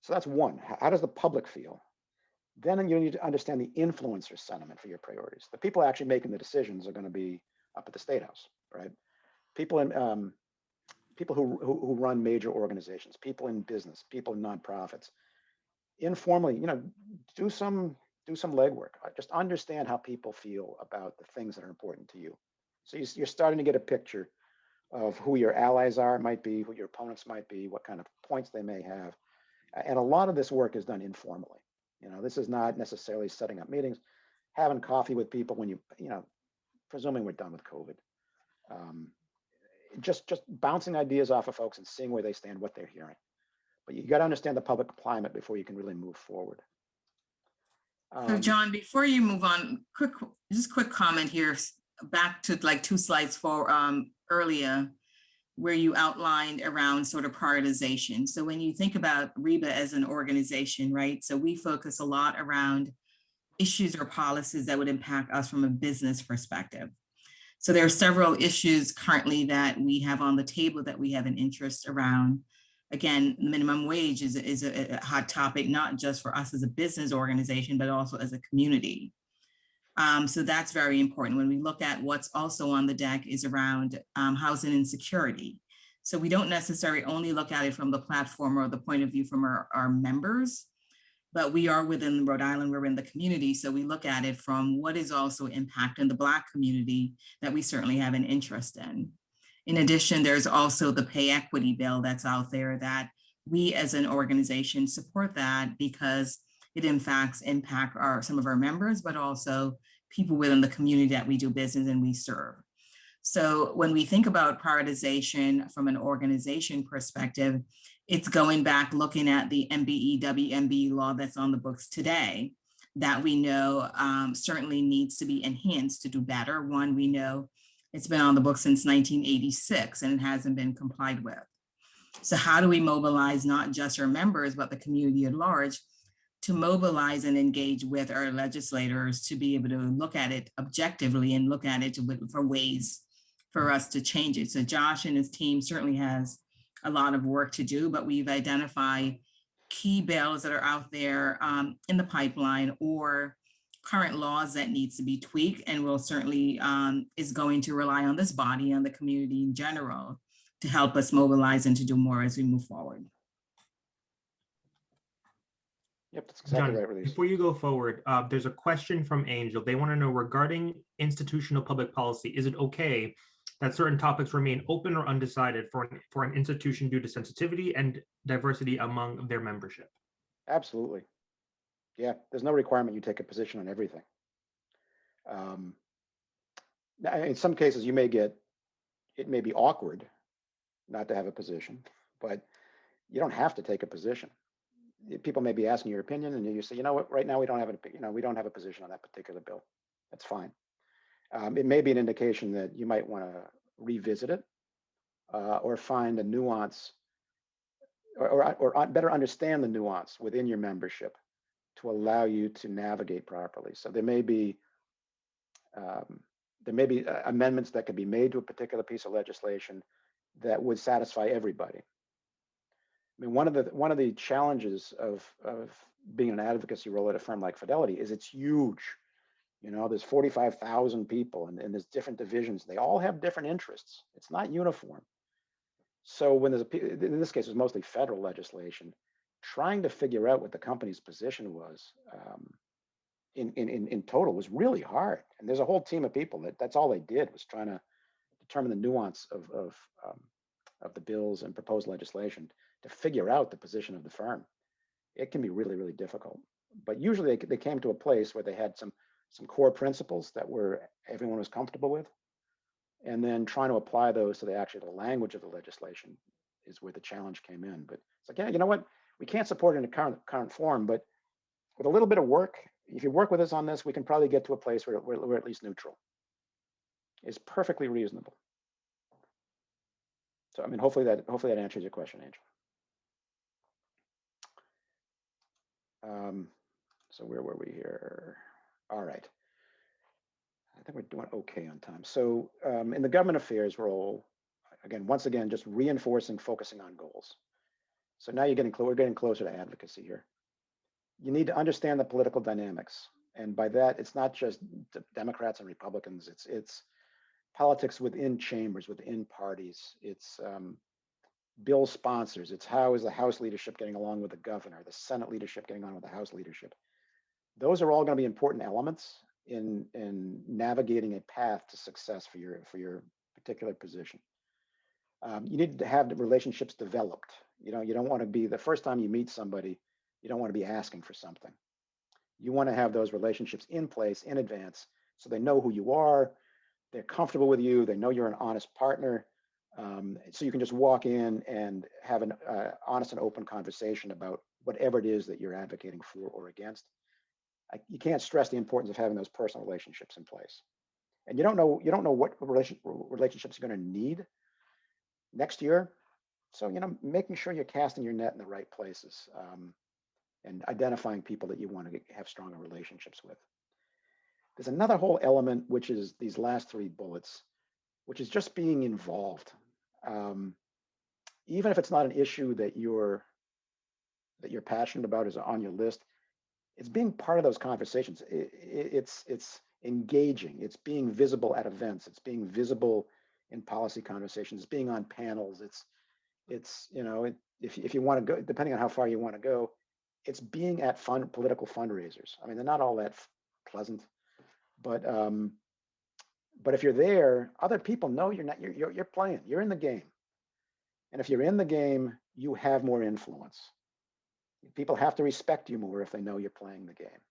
So that's one. How does the public feel? Then you need to understand the influencer sentiment for your priorities. The people actually making the decisions are going to be up at the State House, right? People who run major organizations, people in business, people in nonprofits. Informally, do some do some legwork. Just understand how people feel about the things that are important to you. So you're starting to get a picture of who your allies are, might be, who your opponents might be, what kind of points they may have. And a lot of this work is done informally. This is not necessarily setting up meetings, having coffee with people when presuming we're done with COVID. Just bouncing ideas off of folks and seeing where they stand, what they're hearing. But you got to understand the public climate before you can really move forward. So John, before you move on, quick comment here, back to like 2 slides for earlier, where you outlined around sort of prioritization. So when you think about REBA as an organization, right? So we focus a lot around issues or policies that would impact us from a business perspective. So there are several issues currently that we have on the table that we have an interest around. Again, minimum wage is a hot topic, not just for us as a business organization, but also as a community. So that's very important. When we look at what's also on the deck is around housing insecurity. So we don't necessarily only look at it from the platform or the point of view from our members, but we are within Rhode Island, we're in the community. So we look at it from what is also impacting the Black community that we certainly have an interest in. In addition, there's also the pay equity bill that's out there that we as an organization support that because it in fact impact some of our members, but also people within the community that we do business and we serve. So when we think about prioritization from an organization perspective, it's going back looking at the MBE, WMBE law that's on the books today that we know certainly needs to be enhanced to do better. One, we know it's been on the books since 1986 and it hasn't been complied with. So how do we mobilize not just our members, but the community at large to mobilize and engage with our legislators to be able to look at it objectively and look at it for ways for us to change it. So Josh and his team certainly has a lot of work to do, but we've identified key bills that are out there in the pipeline or current laws that needs to be tweaked, and will certainly is going to rely on this body and the community in general to help us mobilize and to do more as we move forward. Yep, that's exactly John, right, Release. before you go forward, there's a question from Angel. They want to know regarding institutional public policy, is it okay that certain topics remain open or undecided for an institution due to sensitivity and diversity among their membership? Absolutely. Yeah, there's no requirement you take a position on everything. In some cases, it may be awkward not to have a position, but you don't have to take a position. People may be asking your opinion, and you say, you know what, right now we don't have a position on that particular bill. That's fine. It may be an indication that you might want to revisit it or find a nuance or better understand the nuance within your membership to allow you to navigate properly. So there may be amendments that could be made to a particular piece of legislation that would satisfy everybody. I mean, one of the challenges of being an advocacy role at a firm like Fidelity is it's huge. There's 45,000 people and there's different divisions. They all have different interests. It's not uniform. So when in this case, it was mostly federal legislation, trying to figure out what the company's position was in total was really hard. And there's a whole team of people that's all they did was trying to determine the nuance of the bills and proposed legislation to figure out the position of the firm. It can be really, really difficult. But usually they came to a place where they had some core principles that everyone was comfortable with. And then trying to apply those to the language of the legislation is where the challenge came in. But it's like, yeah, you know what? We can't support it in the current form, but with a little bit of work, if you work with us on this, we can probably get to a place where we're at least neutral. It's perfectly reasonable. So, I mean, hopefully that answers your question, Angel. So where were we here? All right. I think we're doing okay on time. So in the government affairs role, once again, just reinforcing, focusing on goals. So now we're getting closer to advocacy here. You need to understand the political dynamics. And by that, it's not just Democrats and Republicans, it's politics within chambers, within parties. It's bill sponsors. It's how is the House leadership getting along with the governor, the Senate leadership getting on with the House leadership. Those are all going to be important elements in navigating a path to success for your particular position. You need to have the relationships developed. You don't want to be the first time you meet somebody, you don't want to be asking for something. You want to have those relationships in place in advance so they know who you are, they're comfortable with you, they know you're an honest partner. So you can just walk in and have an honest and open conversation about whatever it is that you're advocating for or against. You can't stress the importance of having those personal relationships in place. And you don't know what relationships you're going to need next year. So, making sure you're casting your net in the right places, and identifying people that you want to have stronger relationships with. There's another whole element, which is these last 3 bullets, which is just being involved. Even if it's not an issue that you're passionate about, is on your list, it's being part of those conversations. It's engaging. It's being visible at events. It's being visible in policy conversations. It's being on panels. It's if you want to go, depending on how far you want to go, it's being at political fundraisers. I mean, they're not all that pleasant, but if you're there, other people know you're playing. You're in the game, and if you're in the game, you have more influence. People have to respect you more if they know you're playing the game,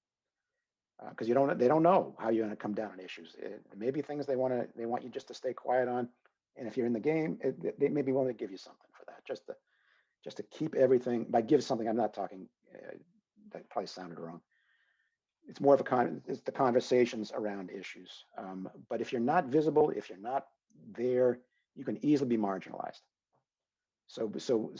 because they don't know how you're going to come down on issues. It may be things they want you just to stay quiet on, and if you're in the game, they may be willing to give you something for that, just to keep everything. By give something, I'm not talking. That probably sounded wrong. It's more of it's the conversations around issues. But if you're not visible, if you're not there, you can easily be marginalized. So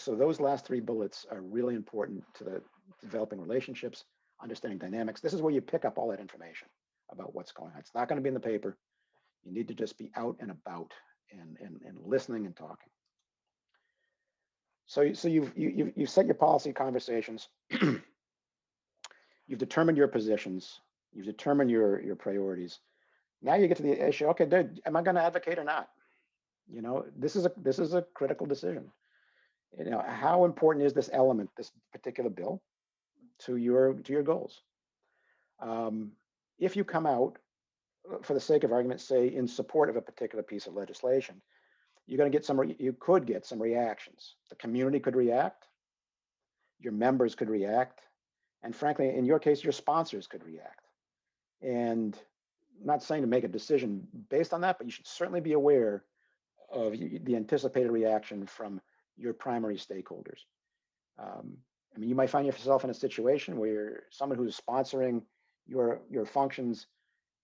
those last 3 bullets are really important to the developing relationships, understanding dynamics. This is where you pick up all that information about what's going on. It's not going to be in the paper. You need to just be out and about and listening and talking. So you've set your policy conversations. You've determined your positions. You've determined your priorities. Now you get to the issue. Okay, dude, am I going to advocate or not? This is a critical decision. How important is this element, this particular bill, to your goals? If you come out, for the sake of argument, say in support of a particular piece of legislation, you could get some reactions. The community could react. Your members could react. And frankly, in your case, your sponsors could react. And I'm not saying to make a decision based on that, but you should certainly be aware of the anticipated reaction from your primary stakeholders. I mean, you might find yourself in a situation where someone who's sponsoring your functions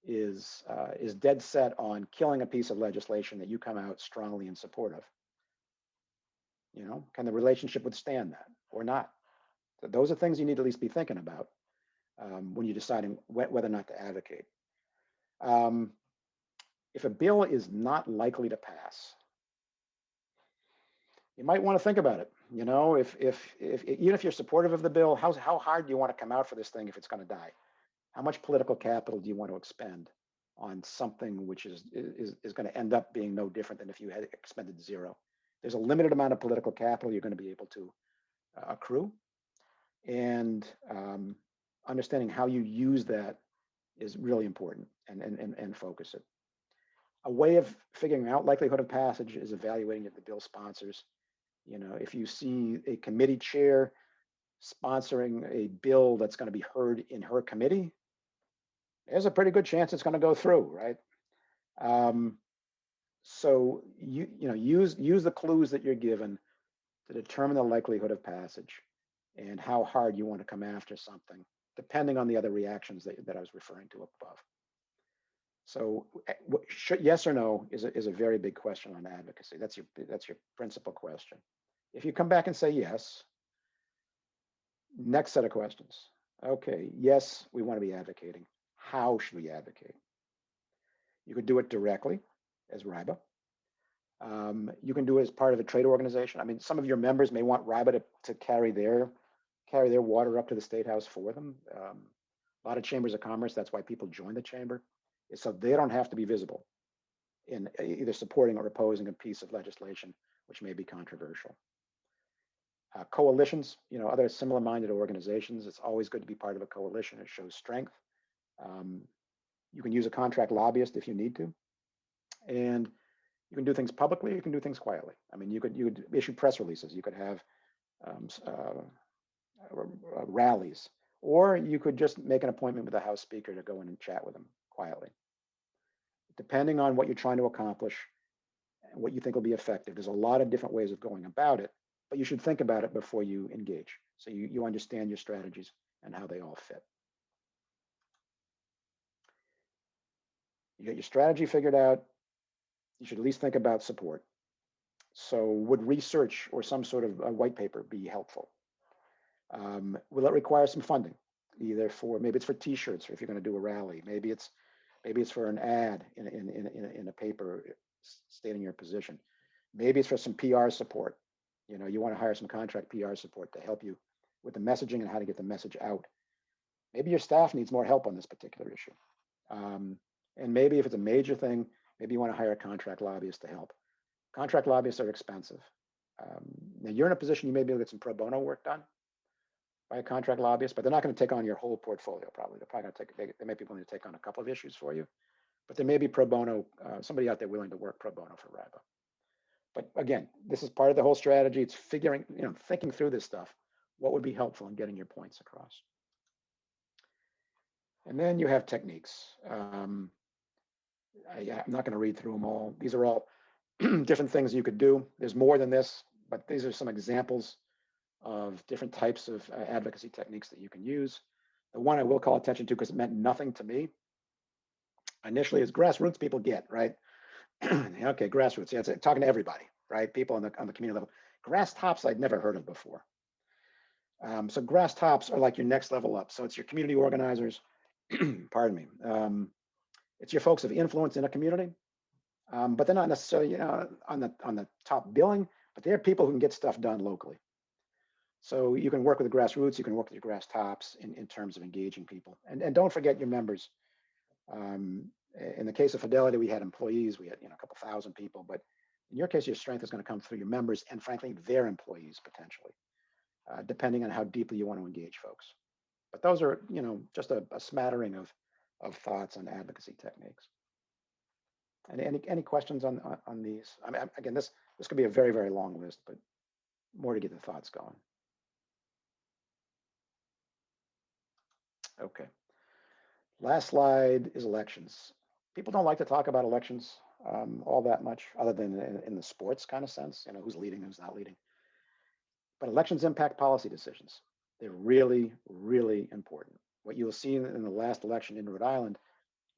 is dead set on killing a piece of legislation that you come out strongly in support of. Can the relationship withstand that or not? So those are things you need to at least be thinking about when you're deciding whether or not to advocate. If a bill is not likely to pass, you might want to think about it. Even if you're supportive of the bill, how hard do you want to come out for this thing if it's going to die? How much political capital do you want to expend on something which is going to end up being no different than if you had expended 0? There's a limited amount of political capital you're going to be able to accrue, and understanding how you use that is really important, and focus it. A way of figuring out likelihood of passage is evaluating the bill sponsors. If you see a committee chair sponsoring a bill that's going to be heard in her committee, there's a pretty good chance it's going to go through, right? So use the clues that you're given to determine the likelihood of passage and how hard you want to come after something, depending on the other reactions that I was referring to above. So yes or no is a very big question on advocacy. That's your principal question. If you come back and say yes, next set of questions. Okay, yes, we want to be advocating. How should we advocate? You could do it directly as RIBA. You can do it as part of a trade organization. I mean, some of your members may want RIBA to carry their water up to the State House for them. A lot of chambers of commerce, that's why people join the chamber, is so they don't have to be visible in either supporting or opposing a piece of legislation which may be controversial. Coalitions, other similar-minded organizations. It's always good to be part of a coalition. It shows strength. You can use a contract lobbyist if you need to, and you can do things publicly. You can do things quietly. I mean, you could issue press releases. You could have rallies, or you could just make an appointment with the House Speaker to go in and chat with him quietly. Depending on what you're trying to accomplish and what you think will be effective, there's a lot of different ways of going about it, but you should think about it before you engage, so you understand your strategies and how they all fit. You get your strategy figured out, you should at least think about support. So would research or some sort of a white paper be helpful? Will it require some funding? Either maybe it's for t-shirts, or if you're going to do a rally, maybe it's for an ad in a paper stating your position. Maybe it's for some PR support. You want to hire some contract PR support to help you with the messaging and how to get the message out. Maybe your staff needs more help on this particular issue. And maybe if it's a major thing, maybe you want to hire a contract lobbyist to help. Contract lobbyists are expensive. Now you're in a position you may be able to get some pro bono work done by a contract lobbyist, but they're not going to take on your whole portfolio. Probably they're probably going to they may be willing to take on a couple of issues for you, but there may be pro bono, somebody out there willing to work pro bono for RIBA. But again, this is part of the whole strategy. It's thinking through this stuff. What would be helpful in getting your points across? And then you have techniques. I'm not going to read through them all. These are all different things you could do. There's more than this, but these are some examples of different types of advocacy techniques that you can use. The one I will call attention to, because it meant nothing to me initially, is grassroots people get, right? Okay, grassroots. Yeah, it's talking to everybody, right? People on the community level. Grass tops I'd never heard of before. So grass tops are like your next level up. So it's your community organizers. Pardon me. It's your folks of influence in a community, but they're not necessarily on the top billing, but they're people who can get stuff done locally. So you can work with the grassroots, you can work with your grass tops in terms of engaging people. And don't forget your members. In the case of Fidelity, we had employees, we had a couple thousand people, but in your case, your strength is going to come through your members and frankly, their employees potentially, depending on how deeply you want to engage folks. But those are, just a smattering of thoughts on advocacy techniques. And any questions on these? I mean, again, this could be a very, very long list, but more to get the thoughts going. Okay. Last slide is elections. People don't like to talk about elections all that much, other than in the sports kind of sense, who's leading, who's not leading. But elections impact policy decisions. They're really, really important. What you'll see in the last election in Rhode Island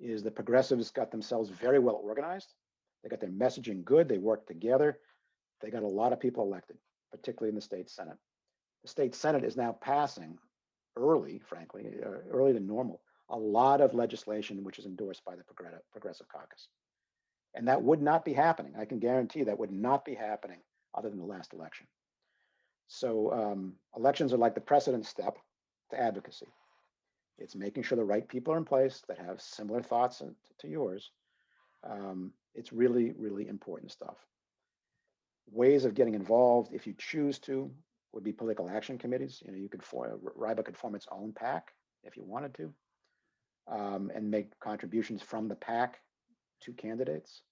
is the progressives got themselves very well organized. They got their messaging good. They worked together. They got a lot of people elected, particularly in the state Senate. The state Senate is now passing early, frankly, early to normal, a lot of legislation which is endorsed by the Progressive Caucus. And that would not be happening. I can guarantee that would not be happening other than the last election. So elections are like the precedent step to advocacy. It's making sure the right people are in place that have similar thoughts to yours. It's really, really important stuff. Ways of getting involved, if you choose to, would be political action committees. You could RIBA could form its own PAC if you wanted to, and make contributions from the PAC to candidates.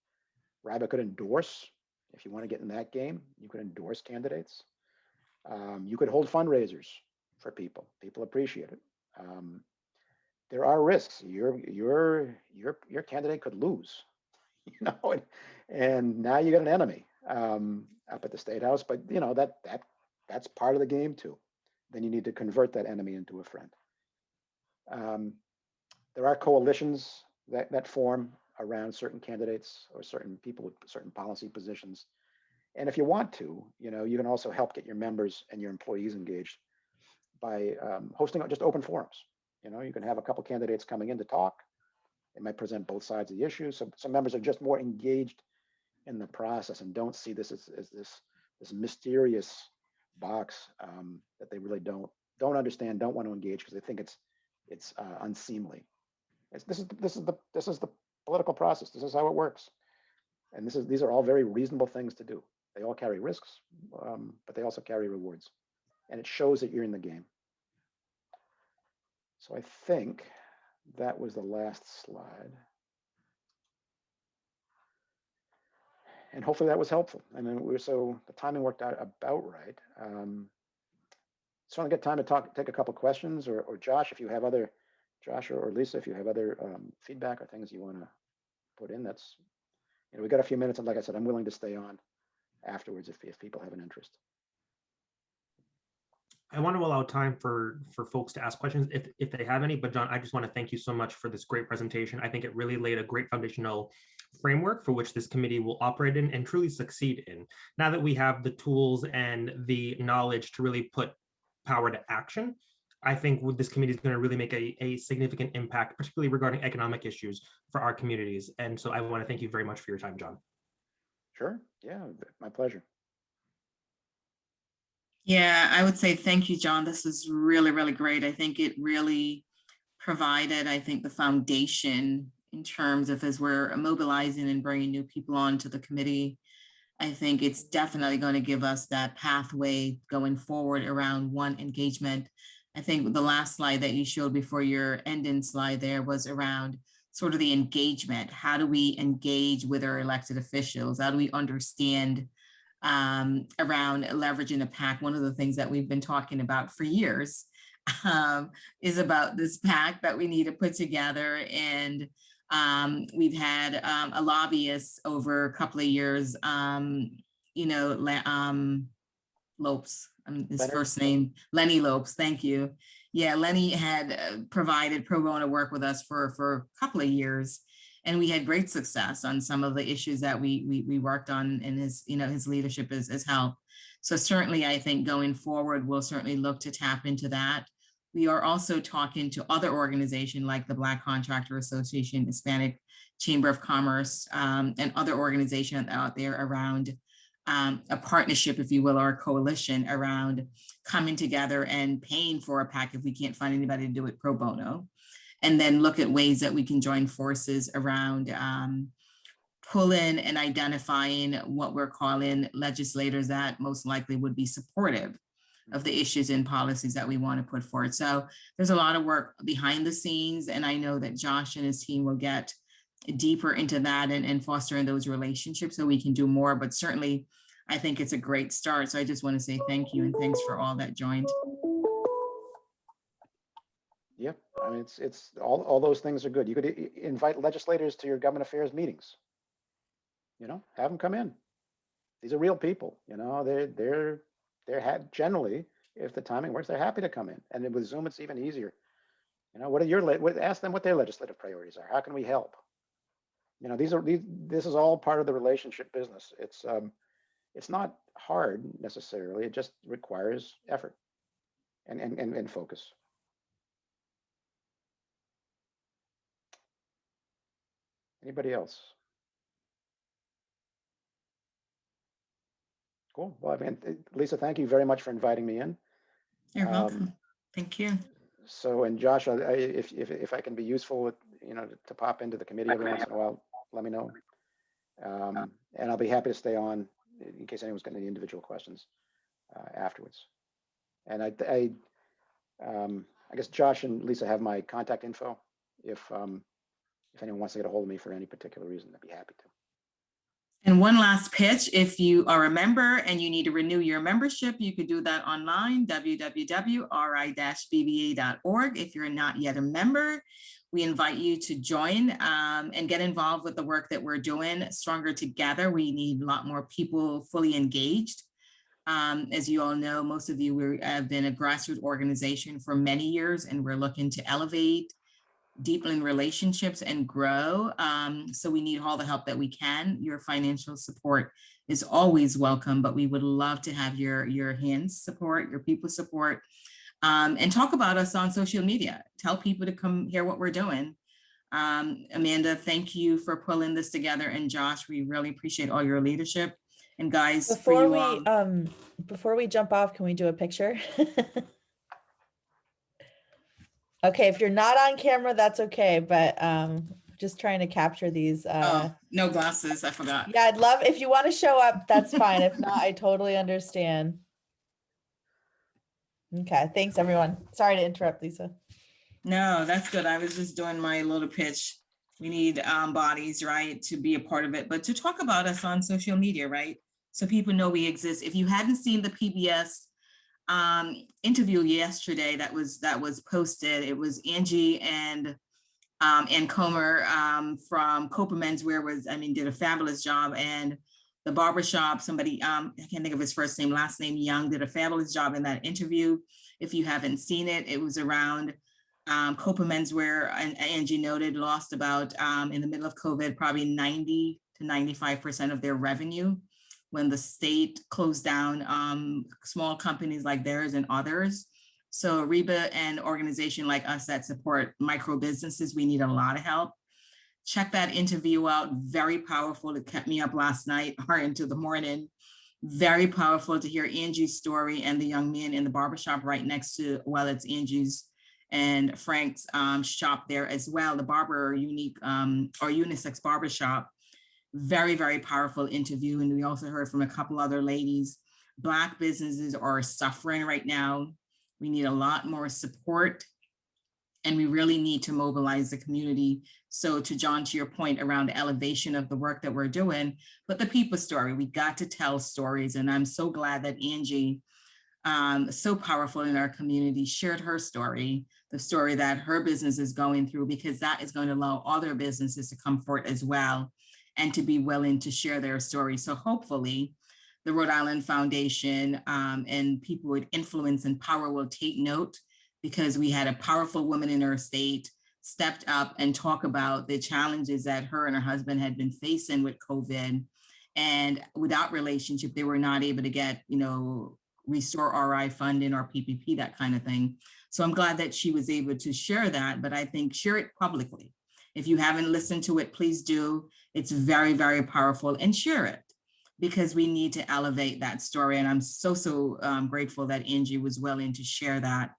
RIBA could endorse, if you want to get in that game, you could endorse candidates. You could hold fundraisers for people. People appreciate it. There are risks. Your candidate could lose, and now you got an enemy up at the State House. But that's part of the game too. Then you need to convert that enemy into a friend. There are coalitions that form around certain candidates or certain people with certain policy positions. And if you want to, you can also help get your members and your employees engaged by hosting just open forums. You can have a couple candidates coming in to talk. They might present both sides of the issue. So some members are just more engaged in the process and don't see this as this mysterious box that they really don't understand, don't want to engage because they think it's unseemly. This is the political process. This is how it works, and these are all very reasonable things to do. They all carry risks, but they also carry rewards. and it shows that you're in the game. So I think that was the last slide. And hopefully that was helpful. I mean, so the timing worked out about right. So I get time to take a couple questions, or Josh, if you have other, Josh or Lisa, if you have other feedback or things you want to put in, that's, we got a few minutes, and like I said, I'm willing to stay on afterwards if people have an interest. I want to allow time for folks to ask questions if they have any, but John, I just want to thank you so much for this great presentation. I think it really laid a great foundational framework for which this committee will operate in and truly succeed in. Now that we have the tools and the knowledge to really put power to action, I think this committee is going to really make a significant impact, particularly regarding economic issues for our communities. And so I want to thank you very much for your time, John. Sure. Yeah, my pleasure. Yeah, I would say thank you, John. This is really, really great. I think it really provided, I think, the foundation in terms of as we're mobilizing and bringing new people onto the committee. I think it's definitely going to give us that pathway going forward around one, engagement. I think the last slide that you showed before your ending slide there was around sort of the engagement. How do we engage with our elected officials? How do we understand around leveraging a PAC? One of the things that we've been talking about for years is about this PAC that we need to put together. And we've had a lobbyist over a couple of years, Lopes, his first name, Lenny Lopes, thank you. Yeah, Lenny had provided pro bono work with us for a couple of years, and we had great success on some of the issues that we worked on, and his leadership has helped. So certainly I think going forward, we'll certainly look to tap into that. We are also talking to other organizations like the Black Contractor Association, Hispanic Chamber of Commerce, and other organizations out there around a partnership, if you will, or a coalition around coming together and paying for a PAC if we can't find anybody to do it pro bono. And then look at ways that we can join forces around pulling and identifying what we're calling legislators that most likely would be supportive of the issues and policies that we want to put forward. So there's a lot of work behind the scenes, and I know that Josh and his team will get deeper into that and fostering those relationships so we can do more. But certainly, I think it's a great start. So I just want to say thank you and thanks for all that joined. Yep, I mean, it's all those things are good. You could invite legislators to your government affairs meetings. Have them come in. These are real people. They're generally, if the timing works, they're happy to come in. And with Zoom, it's even easier. Ask them what their legislative priorities are. How can we help? This is all part of the relationship business. It's not hard necessarily. It just requires effort and focus. Anybody else? Cool. Well, I mean, Lisa, thank you very much for inviting me in. You're welcome. Thank you. So, and Josh, if I can be useful, to pop into the committee every once in a while, let me know. And I'll be happy to stay on in case anyone's got any individual questions afterwards. And I guess Josh and Lisa have my contact info. If anyone wants to get a hold of me for any particular reason, I'd be happy to. And one last pitch, if you are a member and you need to renew your membership, you could do that online, www.ri-bba.org. If you're not yet a member, we invite you to join and get involved with the work that we're doing. Stronger Together, we need a lot more people fully engaged. As you all know, most of you have been a grassroots organization for many years, and we're looking to elevate, deepen relationships and grow. So we need all the help that we can. Your financial support is always welcome, but we would love to have your hands support, your people support, and talk about us on social media. Tell people to come hear what we're doing. Amanda, thank you for pulling this together. And Josh, we really appreciate all your leadership. And guys, before we jump off, can we do a picture? Okay, if you're not on camera, that's okay, but just trying to capture these. No glasses, I forgot. Yeah, I'd love, if you want to show up, that's fine. If not, I totally understand. Okay, thanks everyone. Sorry to interrupt, Lisa. No, that's good. I was just doing my little pitch. We need bodies, right, to be a part of it, but to talk about us on social media, right? So people know we exist. If you hadn't seen the PBS interview yesterday that was posted, it was Angie and Comer from Copa Menswear did a fabulous job, and the barbershop, somebody, I can't think of his first name, last name Young, did a fabulous job in that interview. If you haven't seen it, it was around Copa Menswear, and Angie noted, lost about, in the middle of COVID, probably 90 to 95% of their revenue when the state closed down small companies like theirs and others. So REBA and organization like us that support micro businesses, we need a lot of help. Check that interview out, very powerful. It kept me up last night or into the morning. Very powerful to hear Angie's story and the young man in the barbershop right next to, well, it's Angie's and Frank's shop there as well, the barber unique or unisex barbershop. Very, very powerful interview. And we also heard from a couple other ladies. Black businesses are suffering right now. We need a lot more support, and we really need to mobilize the community. So to John, to your point around elevation of the work that we're doing, but the people story, we got to tell stories. And I'm so glad that Angie, so powerful in our community, shared her story, the story that her business is going through, because that is going to allow other businesses to come forward as well and to be willing to share their story. So hopefully the Rhode Island Foundation and people with influence and power will take note, because we had a powerful woman in her state stepped up and talk about the challenges that her and her husband had been facing with COVID. And without relationship, they were not able to get, restore RI funding or PPP, that kind of thing. So I'm glad that she was able to share that, but I think share it publicly. If you haven't listened to it, please do. It's very, very powerful, and share it, because we need to elevate that story. And I'm so grateful that Angie was willing to share that,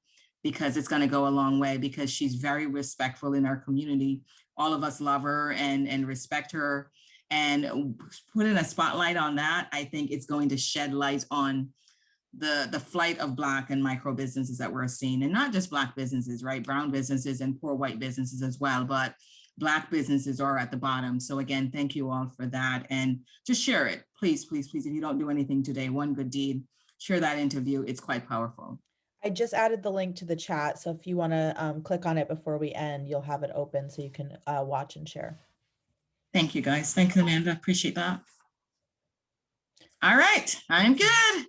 because it's going to go a long way, because she's very respectful in our community. All of us love her and respect her, and putting a spotlight on that, I think it's going to shed light on the flight of Black and micro businesses that we're seeing, and not just Black businesses, right? Brown businesses and poor white businesses as well, but Black businesses are at the bottom. So again, thank you all for that. And just share it, please, please, please. If you don't do anything today, one good deed, share that interview. It's quite powerful. I just added the link to the chat. So if you want to click on it before we end, you'll have it open so you can watch and share. Thank you, guys. Thank you, Amanda. Appreciate that. All right, I'm good.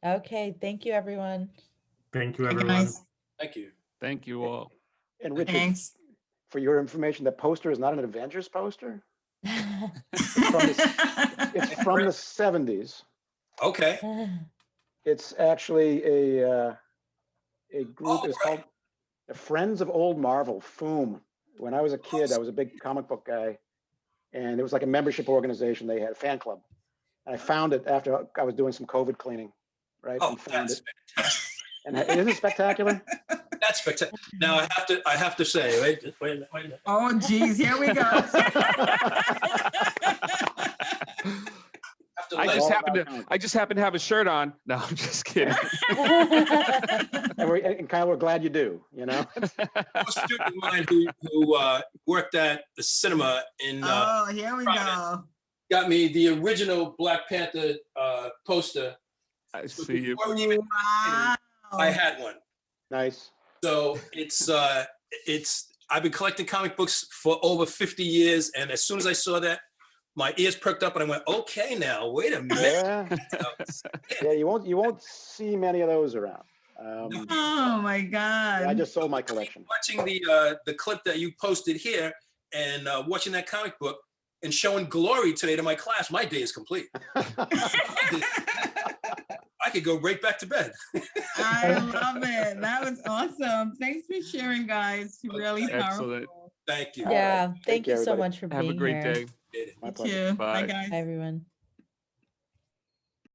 Okay, thank you, everyone. Thank you, Thank you, everyone. guys. Thank you. Thank you all. And Richard, Thanks. for your information, the poster is not an Avengers poster. It's from the 70s. Okay. It's actually a group. Oh, It's called the Friends of Old Marvel, FOOM. When I was a kid, I was a big comic book guy, and it was like a membership organization. They had a fan club. And I found it after I was doing some COVID cleaning, right? Oh, And found that's it. fantastic. And isn't it spectacular? That's spectacular. Now I have to say, wait a minute. Oh, geez, here we go. I just happen to have a shirt on. No, I'm just kidding. And Kyle, we're glad you do, A student of mine who worked at the cinema in Oh, here we Providence go. got me the original Black Panther poster. I see you. Before it even Wow. I had one. Nice. So it's I've been collecting comic books for over 50 years, and as soon as I saw that, my ears perked up and I went, okay, now wait a minute. Yeah. Yeah, you won't see many of those around. Oh my God. I just sold my collection. Watching the clip that you posted here and watching that comic book and showing glory today to my class, my day is complete. I could go right back to bed. I love it. That was awesome. Thanks for sharing, guys. Really Excellent. powerful. Thank you. Yeah, thank you so everybody. much for being Have a great here. day. Appreciate it. My You pleasure. too. Bye, Bye. guys. Bye, everyone.